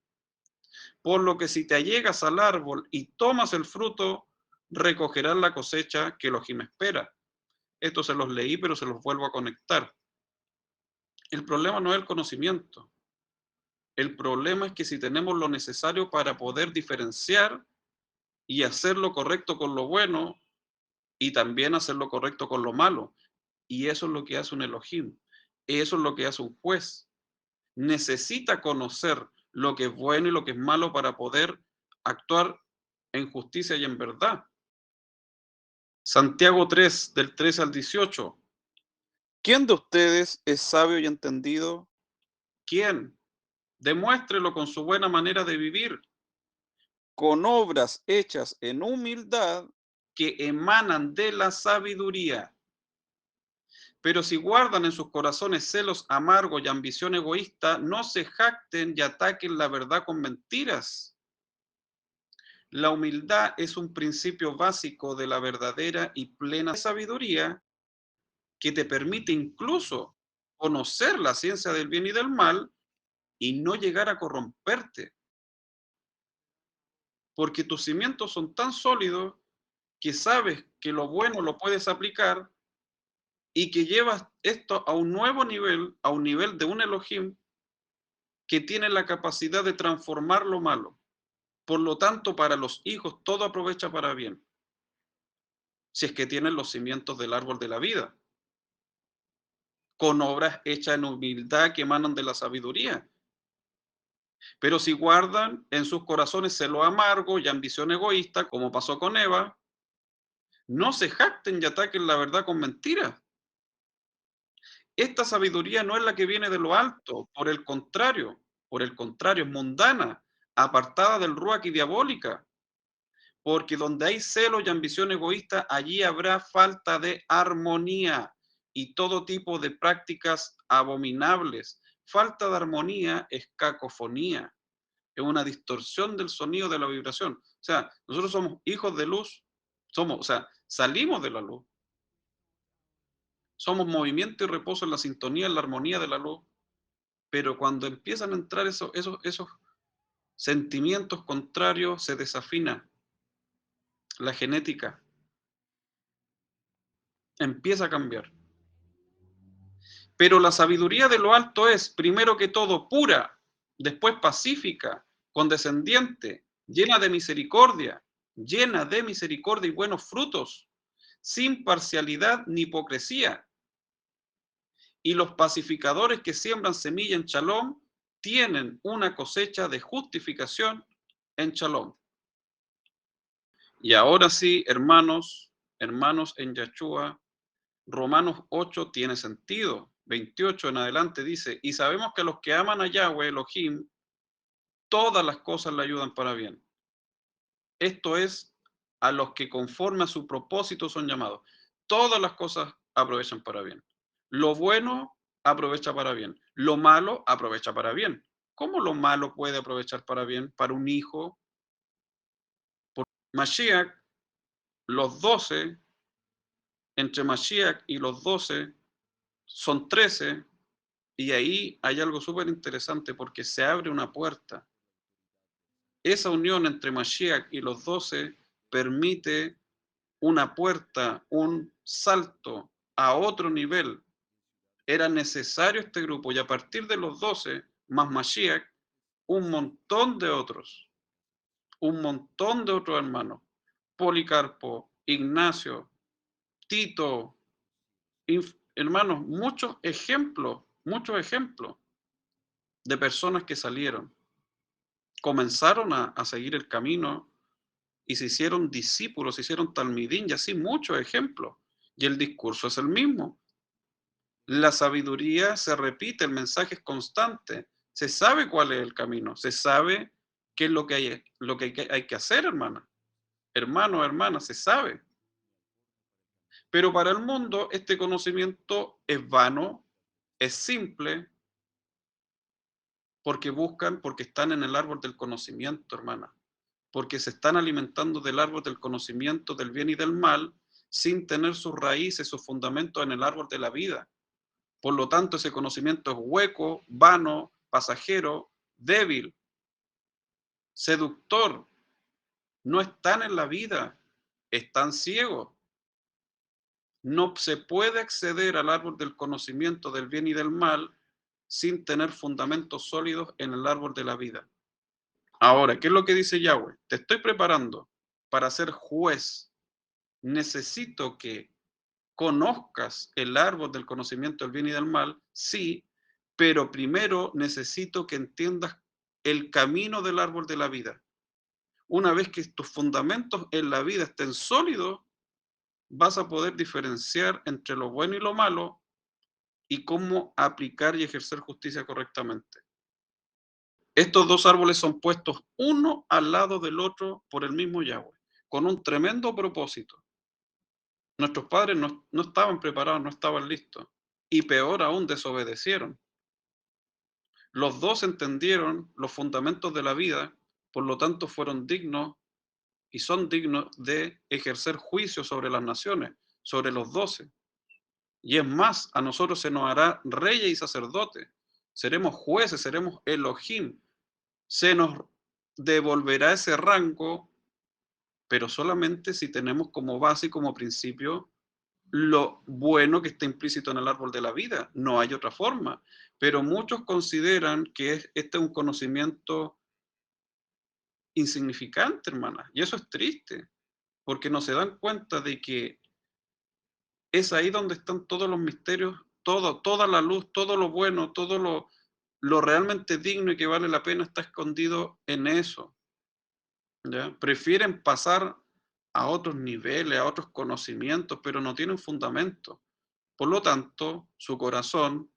Por lo que si te allegas al árbol y tomas el fruto, recogerás la cosecha que Elohim espera. Esto se los leí, pero se los vuelvo a conectar. El problema no es el conocimiento. El problema es que si tenemos lo necesario para poder diferenciar y hacer lo correcto con lo bueno y también hacer lo correcto con lo malo. Y eso es lo que hace un Elohim. Eso es lo que hace un juez. Necesita conocer lo que es bueno y lo que es malo para poder actuar en justicia y en verdad. Santiago 3, del 13 al 18. ¿Quién de ustedes es sabio y entendido? ¿Quién? Demuéstrelo con su buena manera de vivir, con obras hechas en humildad que emanan de la sabiduría. Pero si guardan en sus corazones celos amargos y ambición egoísta, no se jacten y ataquen la verdad con mentiras. La humildad es un principio básico de la verdadera y plena sabiduría que te permite incluso conocer la ciencia del bien y del mal y no llegar a corromperte, porque tus cimientos son tan sólidos que sabes que lo bueno lo puedes aplicar y que llevas esto a un nuevo nivel, a un nivel de un Elohim que tiene la capacidad de transformar lo malo. Por lo tanto, para los hijos todo aprovecha para bien, si es que tienen los cimientos del árbol de la vida, con obras hechas en humildad que emanan de la sabiduría. Pero si guardan en sus corazones celo amargo y ambición egoísta, como pasó con Eva, no se jacten y ataquen la verdad con mentiras. Esta sabiduría no es la que viene de lo alto, por el contrario, es mundana, apartada del ruach y diabólica, porque donde hay celo y ambición egoísta, allí habrá falta de armonía y todo tipo de prácticas abominables. Falta de armonía es cacofonía, es una distorsión del sonido de la vibración. O sea, nosotros somos hijos de luz, o sea, salimos de la luz, somos movimiento y reposo en la sintonía, en la armonía de la luz, pero cuando empiezan a entrar esos sentimientos contrarios, se desafina la genética, empieza a cambiar. Pero la sabiduría de lo alto es, primero que todo, pura, después pacífica, condescendiente, llena de misericordia y buenos frutos, sin parcialidad ni hipocresía. Y los pacificadores que siembran semilla en Shalom tienen una cosecha de justificación en Shalom. Y ahora sí, hermanos en Yahshua, Romanos 8 tiene sentido. 28 en adelante dice, y sabemos que a los que aman a Yahweh, Elohim, todas las cosas le ayudan para bien. Esto es, a los que conforme a su propósito son llamados. Todas las cosas aprovechan para bien. Lo bueno aprovecha para bien. Lo malo aprovecha para bien. ¿Cómo lo malo puede aprovechar para bien? Para un hijo. Por Mashiach, los 12, entre Mashiach y los 12, son 13, y ahí hay algo súper interesante porque se abre una puerta. Esa unión entre Mashiach y los 12 permite una puerta, un salto a otro nivel. Era necesario este grupo y a partir de los 12, más Mashiach, un montón de otros hermanos. Policarpo, Ignacio, Tito, hermanos, muchos ejemplos de personas que salieron, comenzaron a seguir el camino y se hicieron discípulos, se hicieron talmidín y así muchos ejemplos. Y el discurso es el mismo. La sabiduría se repite, el mensaje es constante. Se sabe cuál es el camino, se sabe qué es lo que hay que hacer, hermana. Hermano, hermana, se sabe. Pero para el mundo este conocimiento es vano, es simple, porque están en el árbol del conocimiento, hermana. Porque se están alimentando del árbol del conocimiento del bien y del mal, sin tener sus raíces, sus fundamentos en el árbol de la vida. Por lo tanto, ese conocimiento es hueco, vano, pasajero, débil, seductor. No están en la vida, están ciegos. No se puede acceder al árbol del conocimiento del bien y del mal sin tener fundamentos sólidos en el árbol de la vida. Ahora, ¿qué es lo que dice Yahweh? Te estoy preparando para ser juez. Necesito que conozcas el árbol del conocimiento del bien y del mal, sí, pero primero necesito que entiendas el camino del árbol de la vida. Una vez que tus fundamentos en la vida estén sólidos, vas a poder diferenciar entre lo bueno y lo malo y cómo aplicar y ejercer justicia correctamente. Estos dos árboles son puestos uno al lado del otro por el mismo Yahweh, con un tremendo propósito. Nuestros padres no estaban preparados, no estaban listos. y peor aún, desobedecieron. Los dos entendieron los fundamentos de la vida, por lo tanto fueron dignos y son dignos de ejercer juicio sobre las naciones, sobre los 12. Y es más, a nosotros se nos hará reyes y sacerdotes, seremos jueces, seremos Elohim, se nos devolverá ese rango, pero solamente si tenemos como base y como principio lo bueno que está implícito en el árbol de la vida. No hay otra forma. Pero muchos consideran que este es un conocimiento insignificante, hermana. Y eso es triste, porque no se dan cuenta de que es ahí donde están todos los misterios, toda la luz, todo lo bueno, todo lo realmente digno y que vale la pena está escondido en eso. ¿Ya? Prefieren pasar a otros niveles, a otros conocimientos, pero no tienen fundamento. Por lo tanto, su corazón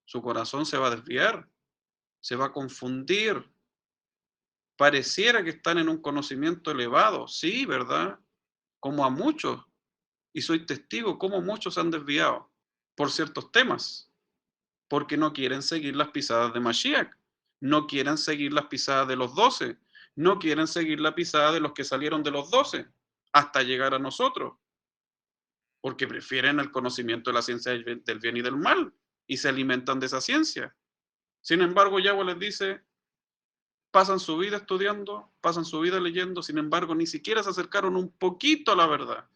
se va a desviar, se va a confundir. Pareciera que están en un conocimiento elevado, sí, ¿verdad? Como a muchos, y soy testigo como muchos se han desviado por ciertos temas, porque no quieren seguir las pisadas de Mashiach, no quieren seguir las pisadas de los 12, no quieren seguir la pisada de los que salieron de los 12 hasta llegar a nosotros, porque prefieren el conocimiento de la ciencia del bien y del mal y se alimentan de esa ciencia. Sin embargo, Yahweh les dice, pasan su vida estudiando, pasan su vida leyendo, sin embargo, ni siquiera se acercaron un poquito a la verdad,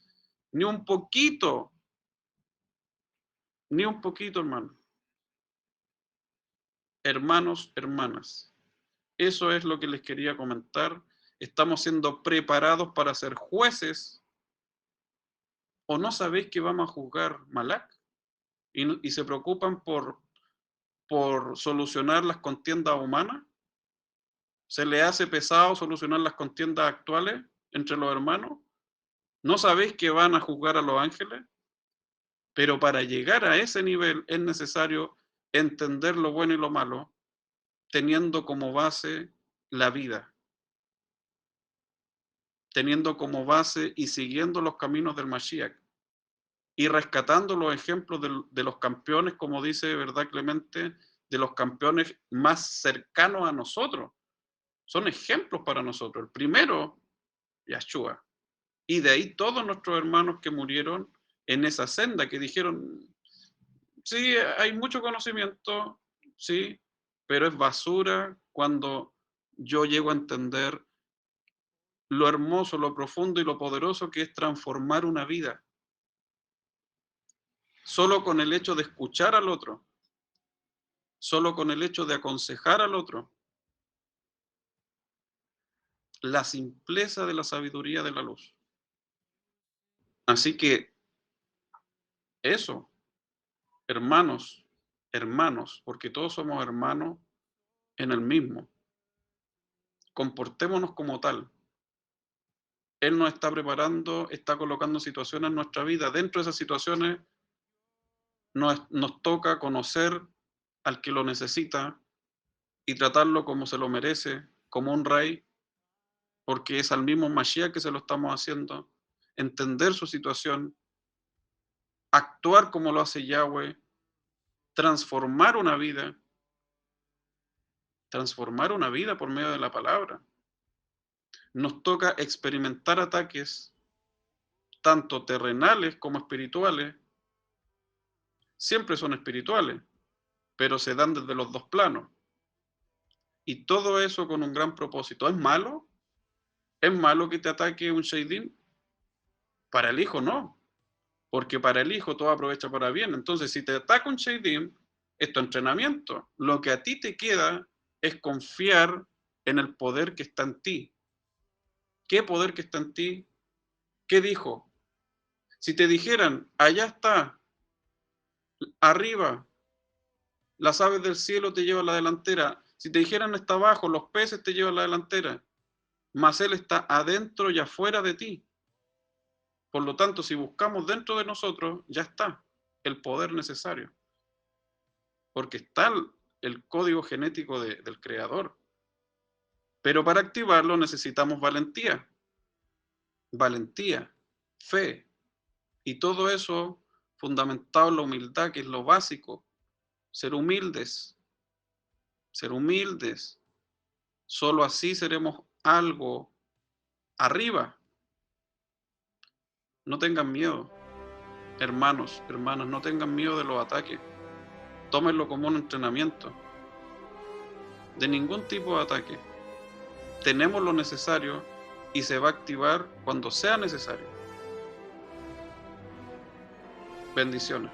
ni un poquito, hermano. Hermanos, hermanas, eso es lo que les quería comentar. Estamos siendo preparados para ser jueces, o no sabéis que vamos a juzgar Malak y se preocupan por solucionar las contiendas humanas. ¿Se le hace pesado solucionar las contiendas actuales entre los hermanos? ¿No sabéis que van a juzgar a los ángeles? Pero para llegar a ese nivel es necesario entender lo bueno y lo malo, teniendo como base la vida, teniendo como base y siguiendo los caminos del Mashiach y rescatando los ejemplos de los campeones, como dice, ¿verdad, Clemente? De los campeones más cercanos a nosotros. Son ejemplos para nosotros. El primero, Yahshua. Y de ahí todos nuestros hermanos que murieron en esa senda, que dijeron, sí, hay mucho conocimiento, sí, pero es basura cuando yo llego a entender lo hermoso, lo profundo y lo poderoso que es transformar una vida. Solo con el hecho de escuchar al otro, solo con el hecho de aconsejar al otro, la simpleza de la sabiduría de la luz. Así que eso, hermanos, porque todos somos hermanos en el mismo. Comportémonos como tal. Él nos está preparando, está colocando situaciones en nuestra vida. Dentro de esas situaciones nos toca conocer al que lo necesita y tratarlo como se lo merece, como un rey, porque es al mismo Mashiach que se lo estamos haciendo, entender su situación, actuar como lo hace Yahweh, transformar una vida por medio de la palabra. Nos toca experimentar ataques, tanto terrenales como espirituales. Siempre son espirituales, pero se dan desde los dos planos. Y todo eso con un gran propósito. ¿Es malo? ¿Es malo que te ataque un Shaidim? Para el hijo no, porque para el hijo todo aprovecha para bien. Entonces, si te ataca un Shaidim, es tu entrenamiento. Lo que a ti te queda es confiar en el poder que está en ti. ¿Qué poder que está en ti? ¿Qué dijo? Si te dijeran, allá está, arriba, las aves del cielo te llevan la delantera. Si te dijeran, está abajo, los peces te llevan la delantera. Mas Él está adentro y afuera de ti. Por lo tanto, si buscamos dentro de nosotros, ya está el poder necesario. Porque está el código genético del Creador. Pero para activarlo necesitamos valentía, fe. Y todo eso fundamentado en la humildad, que es lo básico. Ser humildes. Ser humildes. Solo así seremos algo arriba. No tengan miedo. Hermanos, hermanas, no tengan miedo de los ataques. Tómenlo como un entrenamiento. De ningún tipo de ataque. Tenemos lo necesario y se va a activar cuando sea necesario. Bendiciones.